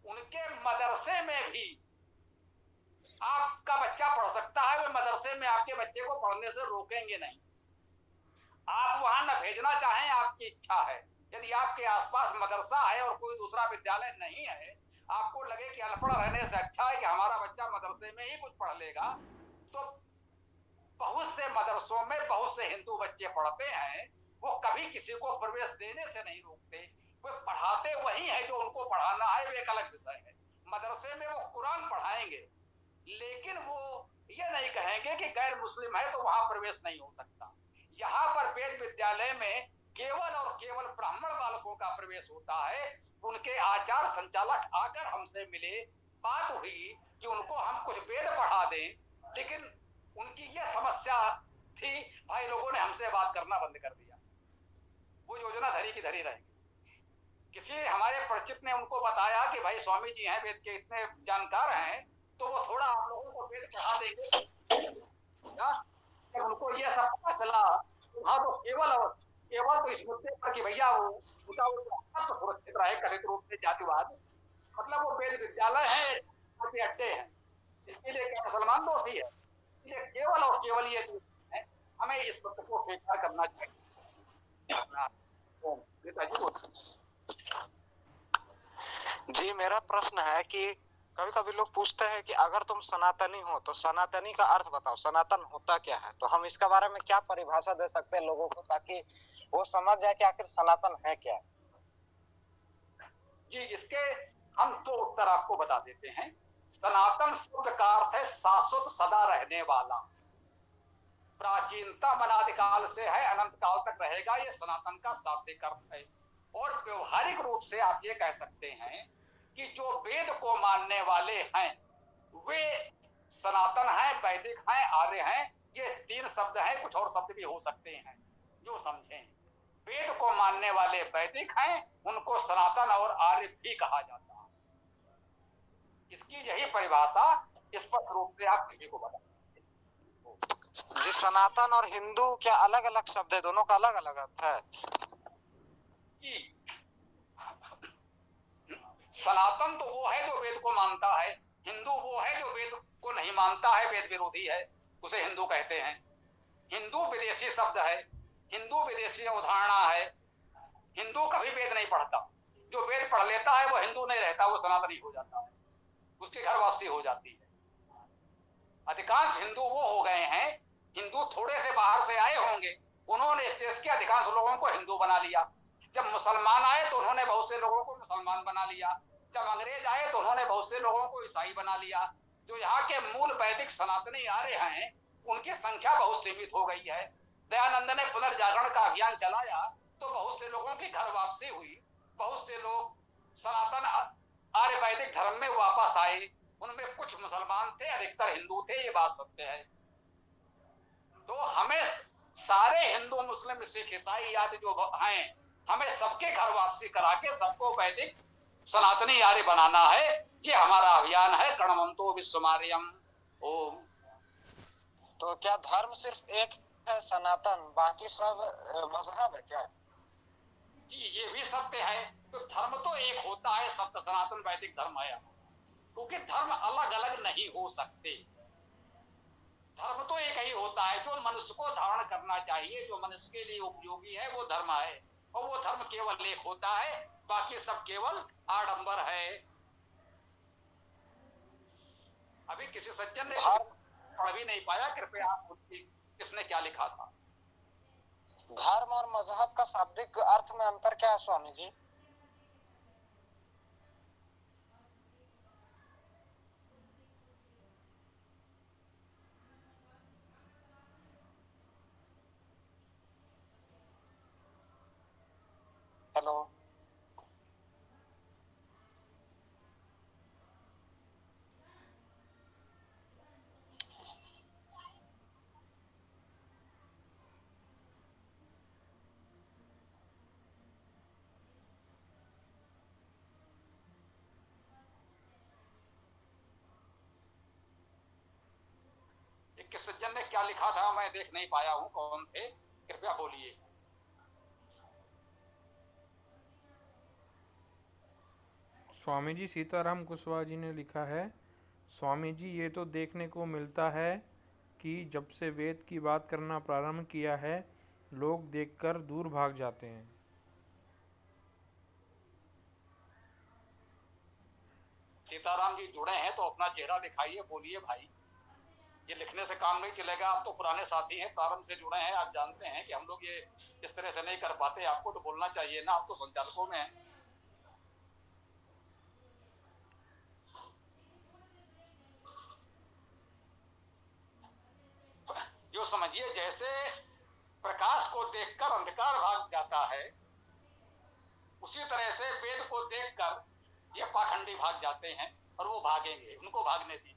उनके मदरसे में भी आपका बच्चा पढ़ सकता है, वे मदरसे में आपके बच्चे को पढ़ने से रोकेंगे नहीं। आप वहां न भेजना चाहें, आपकी इच्छा है। यदि आपके आसपास मदरसा है और कोई दूसरा विद्यालय नहीं है, आपको लगे कि अनपढ़ रहने से अच्छा है कि हमारा बच्चा मदरसे में ही कुछ पढ़ लेगा, तो बहुत से मदरसों में बहुत से हिंदू बच्चे पढ़ते हैं, वो कभी किसी को प्रवेश देने से नहीं रोकते। वे पढ़ाते वही है जो उनको पढ़ाना है, वे एक अलग विषय है। मदरसे में वो कुरान पढ़ाएंगे, लेकिन वो ये नहीं कहेंगे कि गैर मुस्लिम है तो वहां प्रवेश नहीं हो सकता। यहाँ पर वेद विद्यालय में केवल और केवल ब्राह्मण बालकों का प्रवेश होता है। उनके आचार संचालक आकर हमसे मिले, बात हुई कि उनको हम कुछ वेद पढ़ा दें, लेकिन उनकी ये समस्या थी, भाई लोगों ने हमसे बात करना बंद कर दिया। वो योजना धरी की धरी रहेगी। किसी हमारे परिचित ने उनको बताया कि भाई स्वामी जी हैं, वेद के इतने जानकार हैं, तो वो थोड़ा आप लोगों को वेद पढ़ा देंगे। उनको ये सब पता चला, हाँ, तो केवल तो इस मुद्दे पर कि भैया वो उनका सुरक्षित रहे कथित रूप से जातिवाद, मतलब वो वेद विद्यालय है, अड्डे हैं, इसके लिए क्या मुसलमान दोषी है? इसलिए केवल और केवल ये है, हमें इस तथ्य को स्वीकार करना चाहिए। जी, मेरा प्रश्न है कि कभी कभी लोग पूछते हैं कि अगर तुम सनातनी हो तो सनातनी का अर्थ बताओ, सनातन होता क्या है? तो हम इसके बारे में क्या परिभाषा दे सकते हैं लोगों को, ताकि वो समझ जाए कि आखिर सनातन है क्या। जी, इसके हम दो उत्तर आपको बता देते हैं। सनातन शब्द का अर्थ है शाश्वत, सदा रहने वाला। प्राचीनता अनादिकाल से है, अनंत काल तक रहेगा, ये सनातन का शाब्दिक अर्थ है। और व्यवहारिक रूप से आप ये कह सकते हैं कि जो वेद को मानने वाले हैं वे सनातन हैं, वैदिक हैं, आर्य हैं। ये तीन शब्द हैं, कुछ और शब्द भी हो सकते हैं, जो समझें। वेद को मानने वाले वैदिक हैं, उनको सनातन और आर्य भी कहा जाता है। इसकी यही परिभाषा स्पष्ट रूप से आप किसी को बता। जी, सनातन और हिंदू क्या अलग अलग शब्द है? दोनों का अलग अलग अर्थ है? सनातन तो वो है जो वेद को मानता है, हिंदू वो है जो वेद को नहीं मानता है, वेद विरोधी है, उसे हिंदू कहते हैं। हिंदू विदेशी शब्द है, हिंदू विदेशी अवधारणा है। हिंदू कभी वेद नहीं पढ़ता। जो वेद पढ़ लेता है वो हिंदू नहीं रहता, वो सनातनी हो जाता है, उसकी घर वापसी हो जाती है। अधिकांश हिंदू वो हो गए हैं, हिंदू थोड़े से बाहर से आए होंगे, उन्होंने इस देश के अधिकांश लोगों को हिंदू बना लिया। जब मुसलमान आए तो उन्होंने बहुत से लोगों को मुसलमान बना लिया। जब अंग्रेज आए तो उन्होंने बहुत से लोगों को ईसाई बना लिया। जो यहाँ के मूल वैदिक सनातनी आर्य हैं, उनकी संख्या बहुत सीमित हो गई है। दयानंद ने पुनर्जागरण का अभियान चलाया तो बहुत से लोगों की घर वापसी हुई, बहुत से लोग सनातन आर्य वैदिक धर्म में वापस आए। उनमें कुछ मुसलमान थे, अधिकतर हिंदू थे, ये बात सत्य है। तो हमें सारे हिंदू, मुस्लिम, सिख, ईसाई आदि जो हैं, हमें सबके घर वापसी करा के सबको वैदिक सनातनी आर्य बनाना है। ये हमारा अभियान है, कर्णवंतो विश्वमार्यम। ओम। तो क्या धर्म सिर्फ एक है सनातन, बाकी सब मजहब है क्या? जी, ये भी सत्य है। तो धर्म तो एक होता है, सत्य सनातन वैदिक धर्म है, क्योंकि धर्म अलग अलग नहीं हो सकते। धर्म तो एक ही होता है, जो मनुष्य को धारण करना चाहिए, जो मनुष्य के लिए उपयोगी है, वो धर्म है। और वो धर्म केवल एक होता है, बाकी सब केवल आडंबर है। अभी किसी सज्जन ने पढ़ भी नहीं पाया, कृपया आप किसने क्या लिखा था। धर्म और मजहब का शाब्दिक अर्थ में अंतर क्या है स्वामी जी? हेलो, किस सज्जन ने क्या लिखा था, मैं देख नहीं पाया हूं, कौन थे, कृपया बोलिए। स्वामी जी सीताराम कुशवाहा जी ने लिखा है, स्वामी जी ये तो देखने को मिलता है कि जब से वेद की बात करना प्रारंभ किया है, लोग देखकर दूर भाग जाते हैं। सीताराम जी जुड़े हैं तो अपना चेहरा दिखाइए, बोलिए भाई। ये लिखने से काम नहीं चलेगा। आप तो पुराने साथी हैं, प्रारंभ से जुड़े हैं, आप जानते हैं कि हम लोग ये इस तरह से नहीं कर पाते। आपको तो बोलना चाहिए ना, आप तो संचालकों में हैं। जो समझिए, जैसे प्रकाश को देखकर अंधकार भाग जाता है, उसी तरह से वेद को देखकर ये पाखंडी भाग जाते हैं, और वो भागेंगे, उनको भागने दीजिए।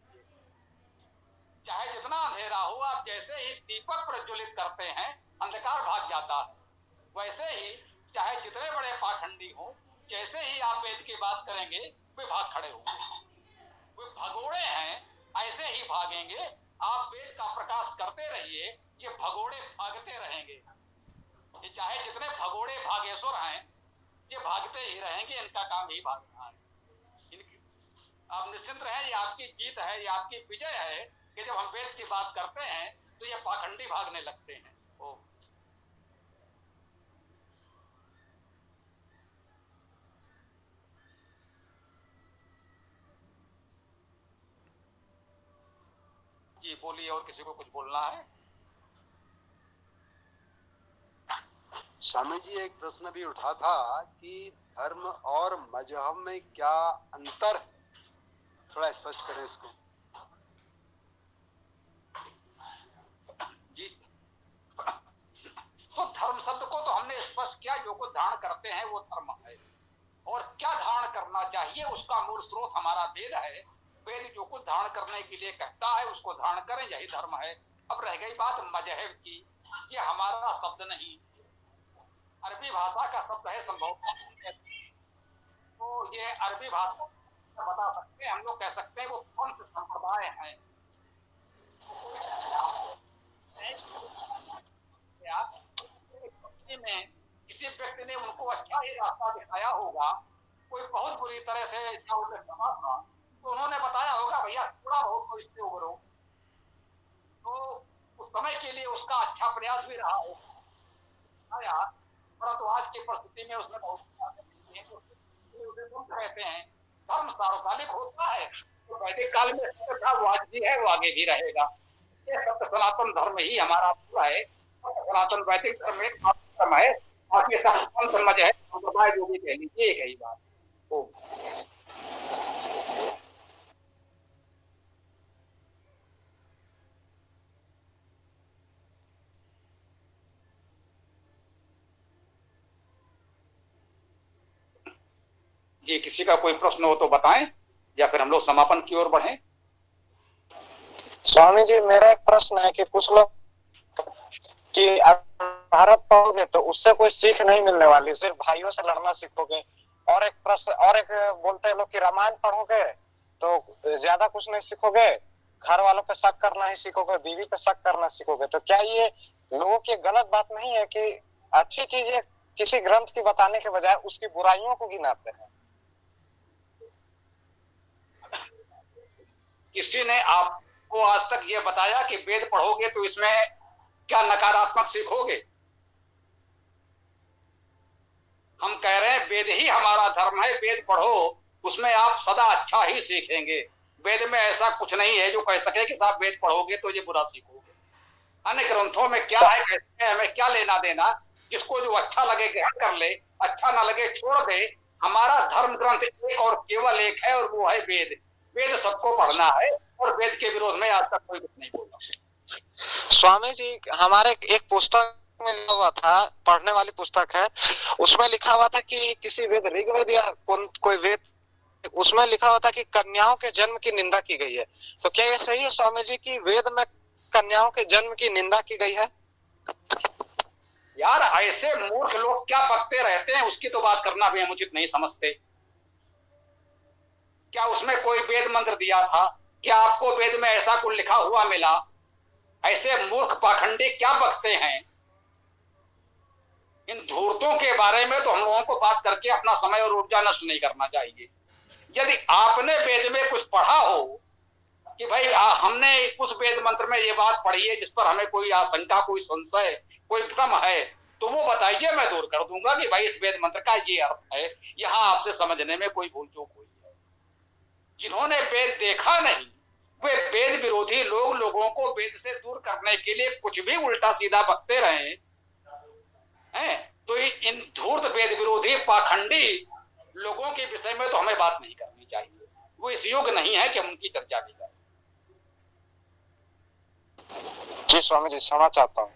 चाहे जितना अंधेरा हो, आप जैसे ही दीपक प्रज्वलित करते हैं, अंधकार भाग जाता है। वैसे ही चाहे जितने बड़े पाखंडी हो, जैसे ही आप वेद की बात करेंगे, वे भाग खड़े होंगे। वे भगोड़े हैं, ऐसे ही भागेंगे। आप वेद का प्रकाश करते रहिए, ये भगोड़े भागते रहेंगे। ये चाहे जितने भगोड़े भागेश्वर हैं, ये भागते ही रहेंगे, इनका काम ही भागना है। आप निश्चिंत रहें, ये आपकी जीत है, ये आपकी विजय है कि जब हम वेद की बात करते हैं तो ये पाखंडी भागने लगते हैं। ओ जी, बोलिए, और किसी को कुछ बोलना है? स्वामी जी, एक प्रश्न भी उठा था कि धर्म और मजहब में क्या अंतर है, थोड़ा स्पष्ट करें इसको। जी, तो धर्म शब्द को तो हमने स्पष्ट किया, जो कुछ धारण करते हैं वो धर्म है, और क्या धारण करना चाहिए उसका मूल स्रोत हमारा वेद है। वेद जो कुछ धारण करने के लिए कहता है उसको धारण करें, यही धर्म है। अब रह गई बात मजहब की, ये हमारा शब्द नहीं, अरबी भाषा का शब्द है संभव, तो ये अरबी भाषा बता सकते हैं, हम लोग कह सकते हैं वो कौन से संप्रदाय हैं। में किसी व्यक्ति ने उनको अच्छा ही रास्ता दिखाया होगा, कोई बहुत बुरी तरह से समा था, तो उन्होंने बताया होगा भैया थोड़ा बहुत तो इससे उभरो, तो उस समय के लिए उसका अच्छा प्रयास भी रहा हो, परंतु आज की परिस्थिति में उसने बहुत कहते हैं धर्म सार्वकालिक होता है, तो वैदिक काल में था, वो आज भी है, वो आगे भी रहेगा। ये सत्य सनातन धर्म ही हमारा पूरा है, सनातन वैदिक धर्म एक धर्म है, बाकी सब समझ है, संप्रदाय जो भी कह लीजिए एक ही बात। जी, किसी का कोई प्रश्न हो तो बताएं, या फिर हम लोग समापन की ओर बढ़ें। स्वामी जी, मेरा एक प्रश्न है कि कुछ लोग कि भारत पढ़ोगे तो उससे कोई सीख नहीं मिलने वाली, सिर्फ भाइयों से लड़ना सीखोगे, और एक प्रश्न और एक बोलते हैं लोग कि रामायण पढ़ोगे तो ज्यादा कुछ नहीं सीखोगे, घर वालों पे शक करना ही सीखोगे, बीवी पे शक करना सीखोगे। तो क्या ये लोगों की गलत बात नहीं है कि अच्छी चीजें किसी ग्रंथ की बताने के बजाय उसकी बुराइयों को गिनाते हैं? किसी ने आपको आज तक ये बताया कि वेद पढ़ोगे तो इसमें क्या नकारात्मक सीखोगे? हम कह रहे हैं वेद ही हमारा धर्म है, वेद पढ़ो, उसमें आप सदा अच्छा ही सीखेंगे। वेद में ऐसा कुछ नहीं है जो कह सके कि साहब वेद पढ़ोगे तो ये बुरा सीखोगे। अन्य ग्रंथों में क्या है, कहते हैं, हमें क्या लेना देना, जिसको जो अच्छा लगे ग्रहण कर ले, अच्छा ना लगे छोड़ दे। हमारा धर्म ग्रंथ एक और केवल एक है, और वो है वेद। वेद सबको पढ़ना है, और वेद के विरोध में आज तक कोई कुछ नहीं बोला। स्वामी जी, हमारे एक पुस्तक में लिखा हुआ था, पढ़ने वाली पुस्तक है, उसमें लिखा हुआ था कि किसी वेद, ऋग्वेद या कोई वेद, उसमें लिखा हुआ था कि कन्याओं के जन्म की निंदा की गई है। तो क्या ये सही है स्वामी जी कि वेद में कन्याओं के जन्म की निंदा की गई है? यार, ऐसे मूर्ख लोग क्या बकते रहते हैं, उसकी तो बात करना भी हम उचित नहीं समझते। क्या उसमें कोई वेद मंत्र दिया था? क्या आपको वेद में ऐसा कुछ लिखा हुआ मिला? ऐसे मूर्ख पाखंडी क्या बकते हैं? इन धूर्तों के बारे में तो हम लोगों को बात करके अपना समय और ऊर्जा नष्ट नहीं करना चाहिए। यदि आपने वेद में कुछ पढ़ा हो कि भाई हमने उस वेद मंत्र में ये बात पढ़ी है जिस पर हमें कोई आशंका, कोई संशय, कोई भ्रम है, तो वो बताइए, मैं दूर कर दूंगा कि भाई इस वेद मंत्र का ये अर्थ है, यहाँ आपसे समझने में कोई भूल चूक हुई है। जिन्होंने वेद देखा नहीं, वे वेद विरोधी लोग लोगों को वेद से दूर करने के लिए कुछ भी उल्टा सीधा बकते रहे हैं। तो इन धूर्त वेद विरोधी पाखंडी लोगों के विषय में तो हमें बात नहीं करनी चाहिए। वो इस योग्य नहीं है कि हम उनकी चर्चा भी करें। जी स्वामी जी, क्षमा चाहता हूँ।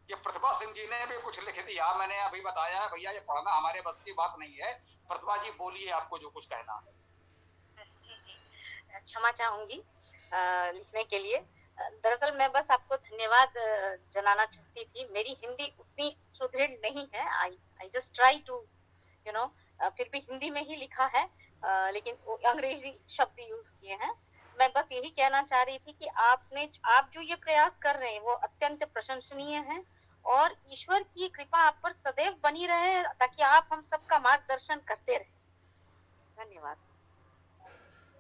ये प्रतिभा सिंह जी ने भी कुछ लिख दिया, मैंने अभी बताया है भैया, ये पढ़ना हमारे बस की बात नहीं है। प्रतिभा जी बोलिए, आपको जो कुछ कहना है। जी जी, क्षमा चाहूंगी लिखने के लिए। दरअसल मैं बस आपको धन्यवाद जनाना चाहती थी। मेरी हिंदी उतनी सुदृढ़ नहीं है, I just try to you know, फिर भी हिंदी में ही लिखा है, लेकिन अंग्रेजी शब्द यूज किए हैं। मैं बस यही कहना चाह रही थी कि आप जो ये प्रयास कर रहे हैं वो अत्यंत प्रशंसनीय है, और ईश्वर की कृपा आप पर सदैव बनी रहे, ताकि आप हम सबका मार्गदर्शन करते रहे। धन्यवाद।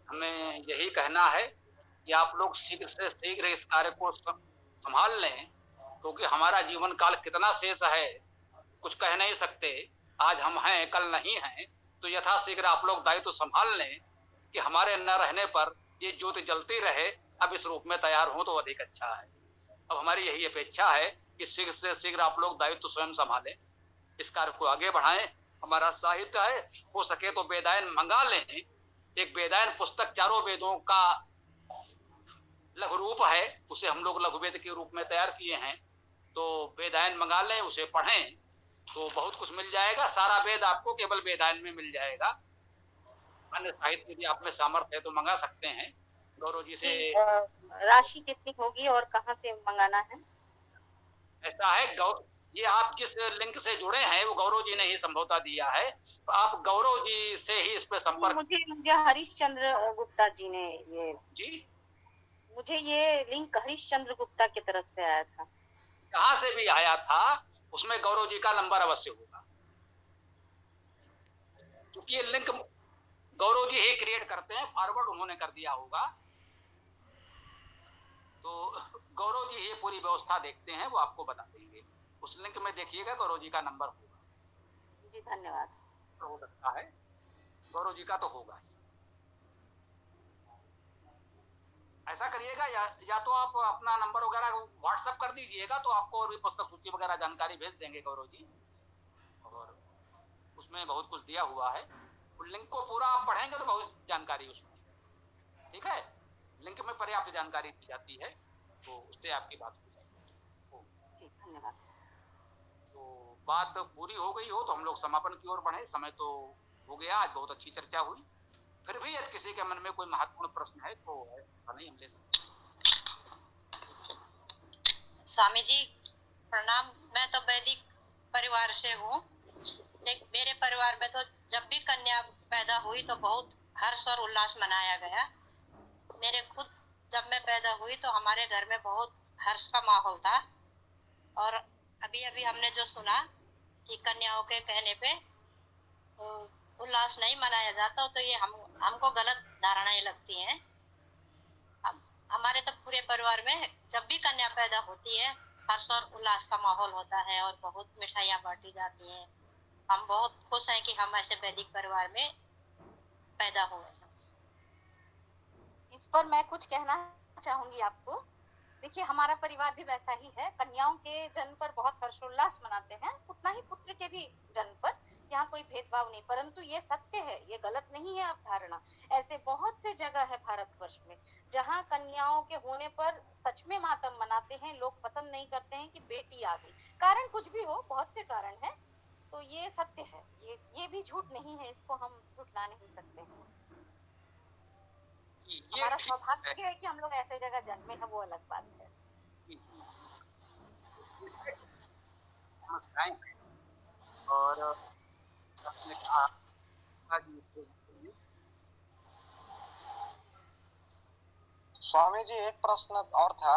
हमें यही कहना है कि आप लोग शीघ्र से शीघ्र इस कार्य को संभाल लें, क्योंकि हमारा जीवन काल कितना शेष है कुछ कह नहीं सकते। आज हम हैं, कल नहीं हैं, तो यथाशीघ्र आप लोग दायित्व संभाल लें कि हमारे न रहने पर ये ज्योति जलती रहे, अब इस रूप में तैयार हो तो अधिक अच्छा है। अब हमारी यही अपेक्षा है कि शीघ्र से शीघ्र आप लोग दायित्व स्वयं संभालें, इस कार्य को आगे बढ़ाएं। हमारा साहित्य है, हो सके तो वेदायन मंगा लें। एक वेदायन पुस्तक चारों वेदों का लघु रूप है, उसे हम लोग लघु वेद के रूप में तैयार किए हैं, तो वेदायन मंगा लें, उसे पढ़ें तो बहुत कुछ मिल जाएगा। सारा वेद आपको केवल वेदायन में मिल जाएगा। अन्य साहित्य यदि आप में सामर्थ्य है तो मंगा सकते हैं। गौरव जी से राशि कितनी होगी और कहाँ से मंगाना है? ऐसा है, ये आप जिस लिंक से जुड़े हैं वो गौरव जी ने ही संभवता दिया है, तो आप गौरव जी से ही इस पे संपर्क। मुझे हरीश चंद्र गुप्ता जी ने ये जी, मुझे ये लिंक हरीश चंद्र गुप्ता की तरफ से आया था। कहाँ से भी आया था, उसमें गौरव जी का नंबर अवश्य होगा, क्योंकि ये लिंक गौरव जी ही क्रिएट करते हैं, फॉरवर्ड उन्होंने कर दिया होगा। तो गौरव जी ये पूरी व्यवस्था देखते हैं, वो आपको बता देंगे। उस लिंक में देखिएगा, गौरव जी का नंबर होगा। जी धन्यवाद। हो सकता है गौरव जी का तो होगा ही। ऐसा करिएगा, या तो आप अपना नंबर वगैरह व्हाट्सएप कर दीजिएगा, तो आपको और भी पुस्तक सूची वगैरह जानकारी भेज देंगे गौरव जी, और उसमें बहुत कुछ दिया हुआ है। लिंक को पूरा आप पढ़ेंगे तो बहुत जानकारी उसमें, ठीक है। लिंक में पर्याप्त जानकारी दी जाती है, तो उससे आपकी बात हो जाएगी। जी धन्यवाद। तो बात पूरी हो गई हो तो हम लोग समापन की ओर बढ़े। समय तो हो गया, आज बहुत अच्छी चर्चा हुई। फिर भी यदि किसी के मन में कोई महत्वपूर्ण प्रश्न है तो नहीं, हम ले सकते। स्वामी जी प्रणाम। मैं तो वैदिक परिवार से हूँ। मेरे परिवार में तो जब भी कन्या पैदा हुई तो बहुत हर्ष और उल्लास मनाया गया। मेरे खुद जब मैं पैदा हुई तो हमारे घर में बहुत हर्ष का माहौल था। और अभी अभी हमने जो सुना कि कन्याओं के कहने पे उल्लास नहीं मनाया जाता, तो ये हमको गलत धारणाएं लगती हैं। हमारे तो पूरे परिवार में जब भी कन्या पैदा होती है हर्ष और उल्लास का माहौल होता है और बहुत मिठाइयाँ बांटी जाती हैं। हम बहुत खुश हैं कि हम ऐसे वैदिक परिवार में पैदा हुए हैं। इस पर मैं कुछ कहना चाहूंगी आपको। देखिए हमारा परिवार भी वैसा ही है। कन्याओं के जन्म पर बहुत हर्षोल्लास मनाते हैं, उतना ही पुत्र के भी जन्म पर। यहाँ कोई भेदभाव नहीं, परंतु ये सत्य है, ये गलत नहीं है अवधारणा। ऐसे बहुत से जगह है भारतवर्ष में जहाँ कन्याओं के होने पर सच में मातम मनाते हैं। लोग पसंद नहीं करते हैं कि बेटी आ गई, कारण कुछ भी हो, बहुत से कारण है। तो ये सत्य है, ये भी झूठ नहीं है, इसको हम झूठला नहीं सकते हैं। हमारा सौभाग्य है कि हम लोग ऐसे जगह जन्मे हैं, वो अलग बात है। और आपने कहा स्वामी जी एक प्रश्न और था।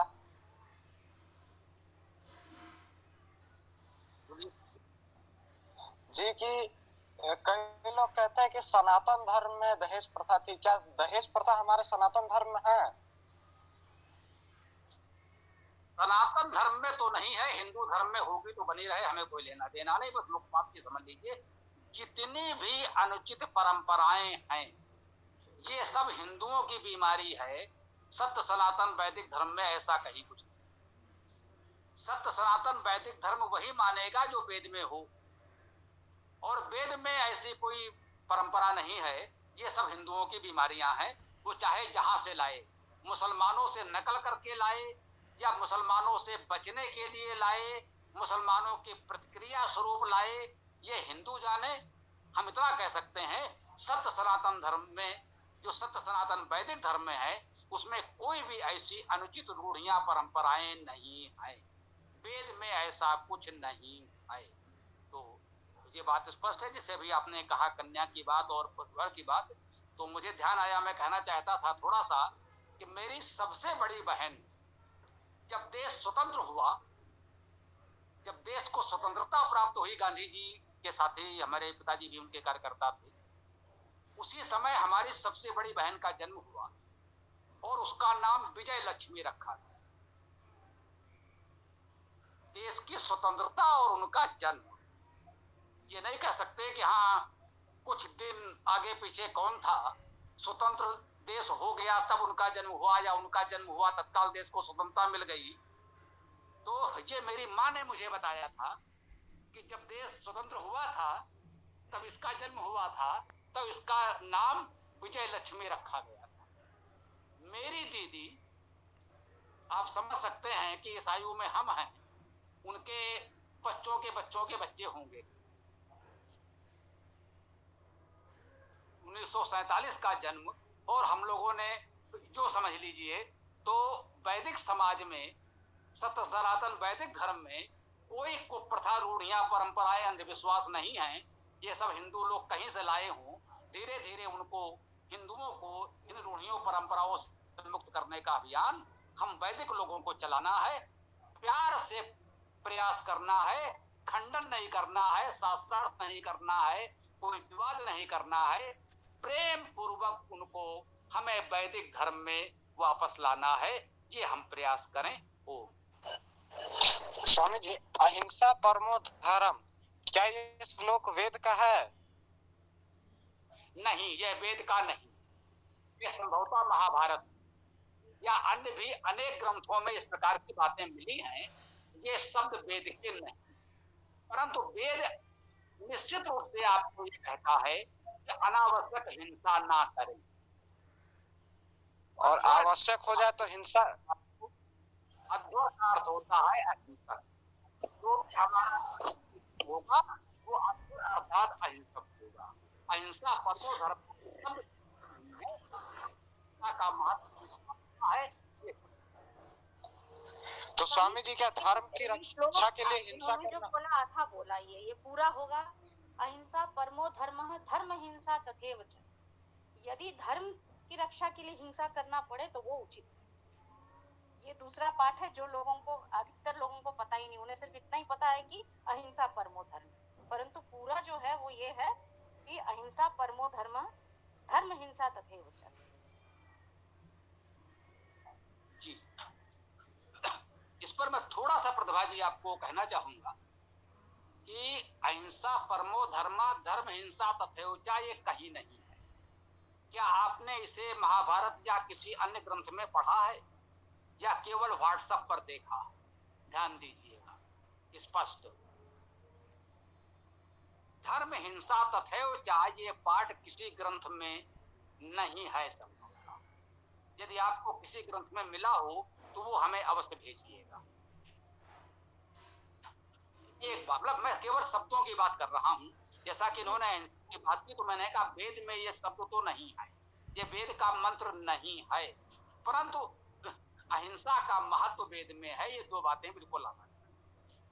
जी कि कई लोग कहते हैं कि सनातन धर्म में दहेज प्रथा थी, क्या दहेज प्रथा हमारे सनातन धर्म में है? सनातन धर्म में तो नहीं है, हिंदू धर्म में होगी तो बनी रहे, हमें कोई लेना देना नहीं। बस मुख्य बात की समझ लीजिए, जितनी भी अनुचित परंपराएं हैं ये सब हिंदुओं की बीमारी है। सत्य सनातन वैदिक धर्म में ऐसा कहीं कुछ नहीं। सत्य सनातन वैदिक धर्म वही मानेगा जो वेद में हो, और वेद में ऐसी कोई परंपरा नहीं है। ये सब हिंदुओं की बीमारियां हैं। वो चाहे जहां से लाए, मुसलमानों से नकल करके लाए या मुसलमानों से बचने के लिए लाए, मुसलमानों की प्रतिक्रिया स्वरूप लाए, ये हिंदू जाने। हम इतना कह सकते हैं, सत्य सनातन धर्म में, जो सत्य सनातन वैदिक धर्म में है, उसमें कोई भी ऐसी अनुचित रूढ़ियां परंपराएं नहीं है। वेद में ऐसा कुछ नहीं है। तो ये बात स्पष्ट है। जिससे भी आपने कहा कन्या की बात और पुत्र की बात, तो मुझे ध्यान आया, मैं कहना चाहता था थोड़ा सा कि मेरी सबसे बड़ी बहन जब देश स्वतंत्र हुआ, जब देश को स्वतंत्रता प्राप्त हुई, गांधी जी के साथी हमारे पिताजी भी उनके कार्यकर्ता थे, उसी समय हमारी सबसे बड़ी बहन का जन्म हुआ और उसका नाम विजय लक्ष्मी रखा था। देश की स्वतंत्रता और उनका जन्म, ये नहीं कह सकते कि हाँ कुछ दिन आगे पीछे कौन था, स्वतंत्र देश हो गया तब उनका जन्म हुआ या उनका जन्म हुआ तत्काल देश को स्वतंत्रता मिल गई। तो ये मेरी माँ ने मुझे बताया था कि जब देश स्वतंत्र हुआ था तब इसका जन्म हुआ था, तब इसका नाम विजय लक्ष्मी रखा गया था। मेरी दीदी, आप समझ सकते हैं कि इस आयु में हम हैं, उनके बच्चों के बच्चे होंगे। 1947 का जन्म, और हम लोगों ने जो समझ लीजिए तो वैदिक समाज में, सत्य सनातन वैदिक धर्म में कोई कुप्रथा, रूढ़ियां, परंपराएं, अंधविश्वास नहीं है। ये सब हिंदू लोग कहीं से लाए हों। धीरे धीरे उनको, हिंदुओं को इन रूढ़ियों परंपराओं से मुक्त करने का अभियान हम वैदिक लोगों को चलाना है। प्यार से प्रयास करना है, खंडन नहीं करना है, शास्त्रार्थ नहीं करना है, कोई विवाद नहीं करना है। प्रेम पूर्वक उनको हमें वैदिक धर्म में वापस लाना है, ये हम प्रयास करें। ओ स्वामी जी, अहिंसा परमो धर्म, क्या ये श्लोक वेद का है? नहीं, यह वेद का नहीं। ये संभवतः महाभारत या अन्य भी अनेक ग्रंथों में इस प्रकार की बातें मिली हैं। ये शब्द वेद के नहीं, परंतु वेद निश्चित रूप से आपको ये कहता है कि अनावश्यक हिंसा ना करें, और आवश्यक हो जाए तो हिंसा। अध्वर का अर्थ होता है अहिंसक। जो हमारा होगा वो अध्वर अर्थात अहिंसक होगा। अहिंसा परमो धर्म का महत्व है। तो स्वामी जी, क्या धर्म की रक्षा के लिए हिंसा जो बोला आधा बोला, ये पूरा होगा। अहिंसा परमो धर्मः, धर्म हिंसा तथैव च। यदि धर्म की रक्षा के लिए हिंसा करना पड़े तो वो उचित है। ये दूसरा पाठ है जो लोगों को, अधिकतर लोगों को पता ही नहीं। उन्हें सिर्फ इतना ही पता है कि अहिंसा परमो धर्म, परंतु पूरा जो है वो ये है कि अहिंसा परमो धर्म, धर्म हिंसा तथैव च। जी, इस पर मैं थोड़ा सा प्रतिभा जी आपको कहना चाहूंगा कि अहिंसा परमो धर्मा, धर्म हिंसा तथैव च, ये कहीं नहीं है। क्या आपने इसे महाभारत या किसी अन्य ग्रंथ में पढ़ा है या केवल व्हाट्सएप पर देखा? ध्यान दीजिएगा, स्पष्ट धर्म हिंसा तथैव च, ये पाठ किसी ग्रंथ में नहीं है संभवतः। यदि आपको किसी ग्रंथ में मिला हो तो वो हमें अवश्य भेजिएगा। एक मतलब मैं केवल शब्दों की बात कर रहा हूं। जैसा कि इन्होंने अहिंसा की बात की तो मैंने कहा वेद में ये शब्द तो नहीं है, ये वेद का मंत्र नहीं है, परंतु अहिंसा का महत्व वेद में है। ये दो बातें बिल्कुल अलग है।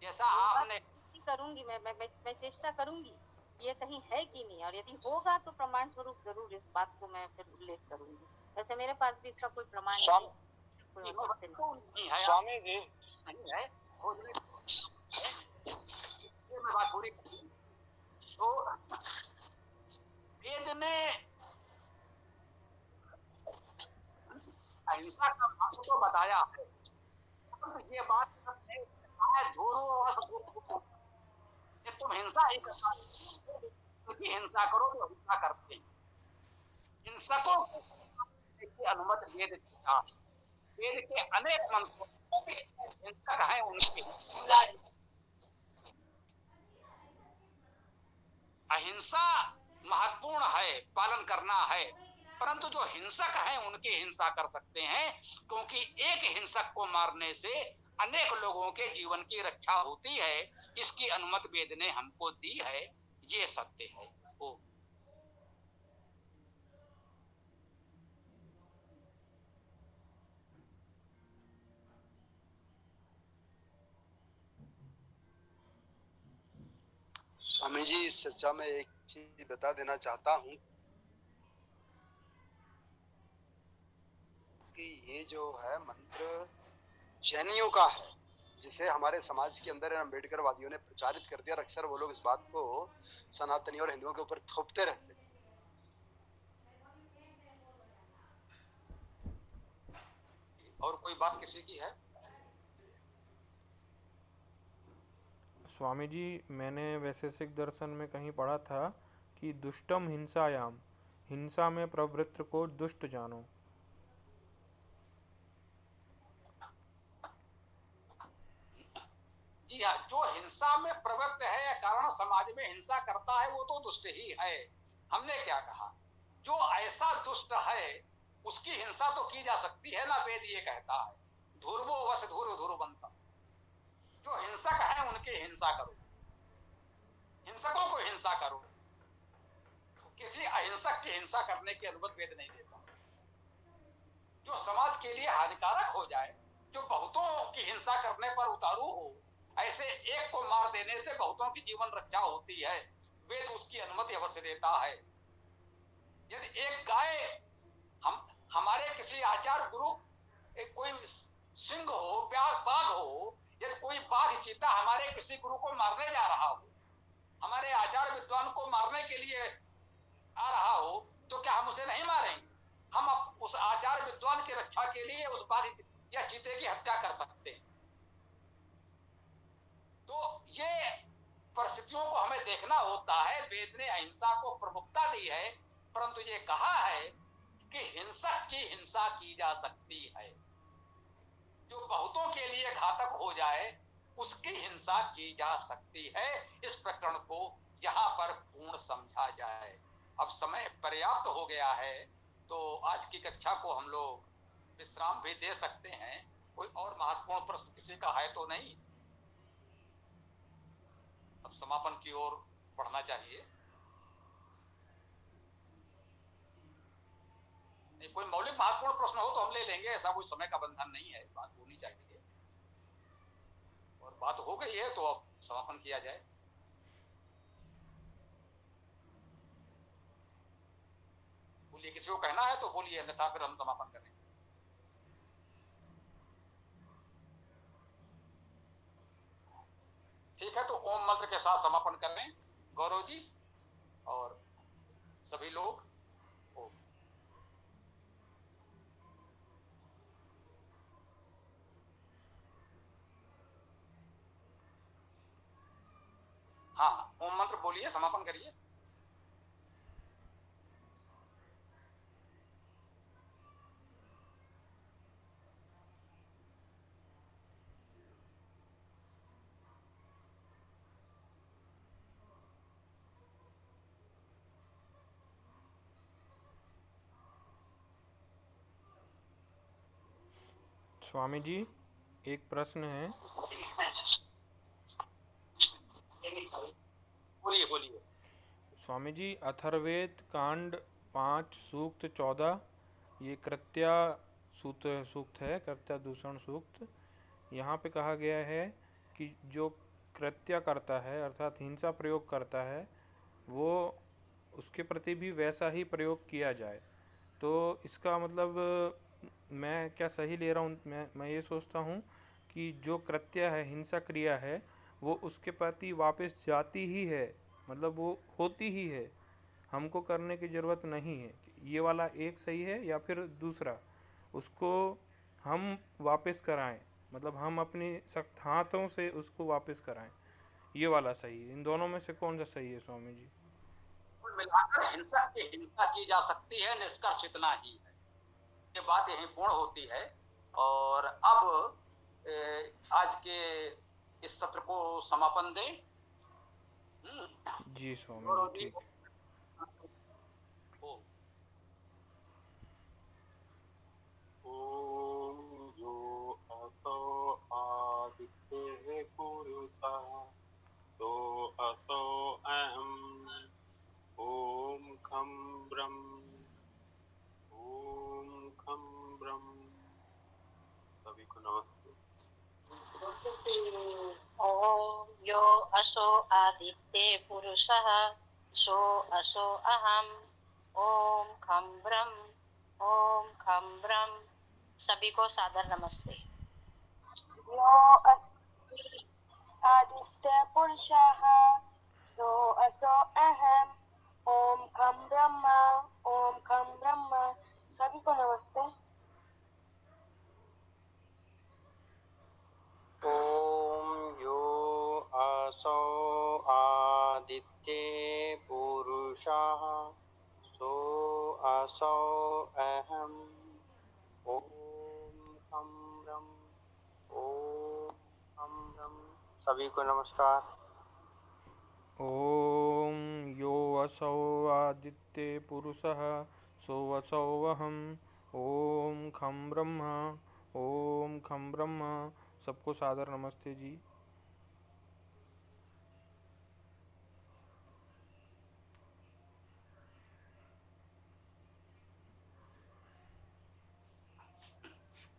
जैसा आपने करूंगी, मैं चेष्टा करूंगी ये कहीं है कि नहीं, और यदि होगा तो प्रमाण स्वरूप जरूर इस बात को मैं फिर उल्लेख करूंगी। वैसे मेरे पास भी इसका कोई प्रमाण नहीं है। स्वामी जी, नहीं है, ये मैं बात पूरी तो वेद ने अहिंसा का महत्व तो बताया है, तो ये बात कि तुम हिंसा ही करना, क्योंकि हिंसा करो तो हिंसा करते हैं। हिंसकों की अनुमति वेद देता। वेद के अनेक मंत्रों हिंसक हैं उनके। अहिंसा महत्वपूर्ण है, पालन करना है, परंतु जो हिंसक हैं उनकी हिंसा कर सकते हैं, क्योंकि एक हिंसक को मारने से अनेक लोगों के जीवन की रक्षा होती है। इसकी अनुमति वेद ने हमको दी है, ये सत्य है। ओ स्वामी जी, इस चर्चा में एक चीज बता देना चाहता हूँ कि ये जो है मंत्र जैनियों का है, जिसे हमारे समाज के अंदर अम्बेडकर वादियों ने प्रचारित कर दिया। अक्सर वो लोग इस बात को सनातनी और हिंदुओं के ऊपर थोपते रहते हैं। और कोई बात किसी की है? स्वामी जी, मैंने वैशेषिक दर्शन में कहीं पढ़ा था कि दुष्टम हिंसायाम, हिंसा में प्रवृत्त को दुष्ट जानो। जी हाँ, जो हिंसा में प्रवृत्त है या कारण समाज में हिंसा करता है वो तो दुष्ट ही है। हमने क्या कहा, जो ऐसा दुष्ट है उसकी हिंसा तो की जा सकती है ना। वेद ये कहता है धुर्वो वश धुर धुरवंतम, जो हिंसक है उनकी हिंसा करो, हिंसकों को हिंसा करो। किसी अहिंसक की हिंसा करने की अनुमति वेद नहीं देता। जो समाज के लिए हानिकारक हो जाए, जो बहुतों की हिंसा करने पर उतारू हो, ऐसे एक को मार देने से बहुतों की जीवन रक्षा होती है, वेद उसकी अनुमति अवश्य देता है। यदि एक गाय हमारे किसी आचार गुरु, कोई सिंह हो, बाघ हो, यदि कोई बाघ चीता हमारे किसी गुरु को मारने जा रहा हो, हमारे आचार विद्वान को मारने के लिए आ रहा हो, तो क्या हम उसे नहीं मारेंगे? हम उस आचार विद्वान की रक्षा के लिए उस बाघ या चीते की हत्या कर सकते हैं। तो ये परिस्थितियों को हमें देखना होता है। वेद ने अहिंसा को प्रमुखता दी है, परंतु ये कहा है कि हिंसक की हिंसा की जा सकती है। जो बहुतों के लिए घातक हो जाए उसकी हिंसा की जा सकती है। इस प्रकरण को यहाँ पर पूर्ण समझा जाए। अब समय पर्याप्त हो गया है, तो आज की कक्षा को हम लोग विश्राम भी दे सकते हैं। कोई और महत्वपूर्ण प्रश्न किसी का है तो नहीं? अब समापन की ओर बढ़ना चाहिए। नहीं, कोई मौलिक महत्वपूर्ण प्रश्न हो तो हम ले लेंगे, ऐसा कोई समय का बंधन नहीं है। बात होनी चाहिए और बात हो गई है तो अब समापन किया जाए। बोलिए, किसी को कहना है तो बोलिए, अन्यथा फिर हम समापन करें। ठीक है, तो ओम मंत्र के साथ समापन कर रहे हैं गौरव जी और सभी लोग। ओम। हाँ, ओम मंत्र बोलिए, समापन करिए। स्वामी जी, एक प्रश्न है। बोलिए बोलिए। स्वामी जी, अथर्ववेद कांड 5 सूक्त 14, ये कृत्या सूक्त है, कृत्या दूषण सूक्त। यहाँ पे कहा गया है कि जो कृत्या करता है अर्थात हिंसा प्रयोग करता है, वो उसके प्रति भी वैसा ही प्रयोग किया जाए। तो इसका मतलब मैं क्या सही ले रहा हूँ? मैं ये सोचता हूँ कि जो कृत्य है, हिंसा क्रिया है, वो उसके प्रति वापस जाती ही है, मतलब वो होती ही है, हमको करने की ज़रूरत नहीं है। ये वाला एक सही है या फिर दूसरा, उसको हम वापस कराएं, मतलब हम अपनी सख्त हाथों से उसको वापस कराएं, ये वाला सही है? इन दोनों में से कौन सा सही है स्वामी जी? कुल मिलाकर हिंसा की हिंसा की जा सकती है, निष्कर्ष इतना ही है। ये बात यहीं पूर्ण होती है। और अब आज के इस सत्र को समापन दें। जी स्वामी जी, ठीक है। ओम यो असो आदित्य पुरुषः तो असो अहम् ओम खम ब्रह्म ओम खम ब्रह्म। सभी को नमस्ते। ओम यो असो आदित्य पुरुषः सो असो अहम ओम खम ब्रह्म ओम खम ब्रह्म। सभी को सादर नमस्ते। यो अस्ति आदित्य पुरुषः सो असो अहम ओम खम ब्रह्म। सभी को नमस्ते। ओम यो असो आदित्य पुरुषः सो असो अहम ओम खम ब्रह्म ओम खम ब्रह्म। सभी को नमस्कार। ओम यो असौ आदित्ये पुरुषः सो असौ अहम् ओम खम ब्रह्म ओम खम ब्रह्म। सबको सादर नमस्ते जी।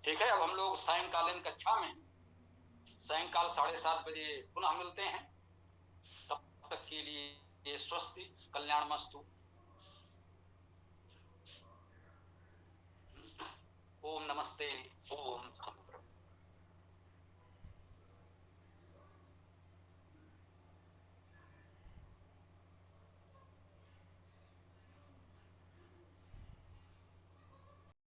ठीक है, अब हम लोग सायंकालीन कक्षा में सायंकाल 7:30 बजे पुनः मिलते हैं। तब तक के लिए स्वस्ति, कल्याण मस्तु। ओम नमस्ते, ओम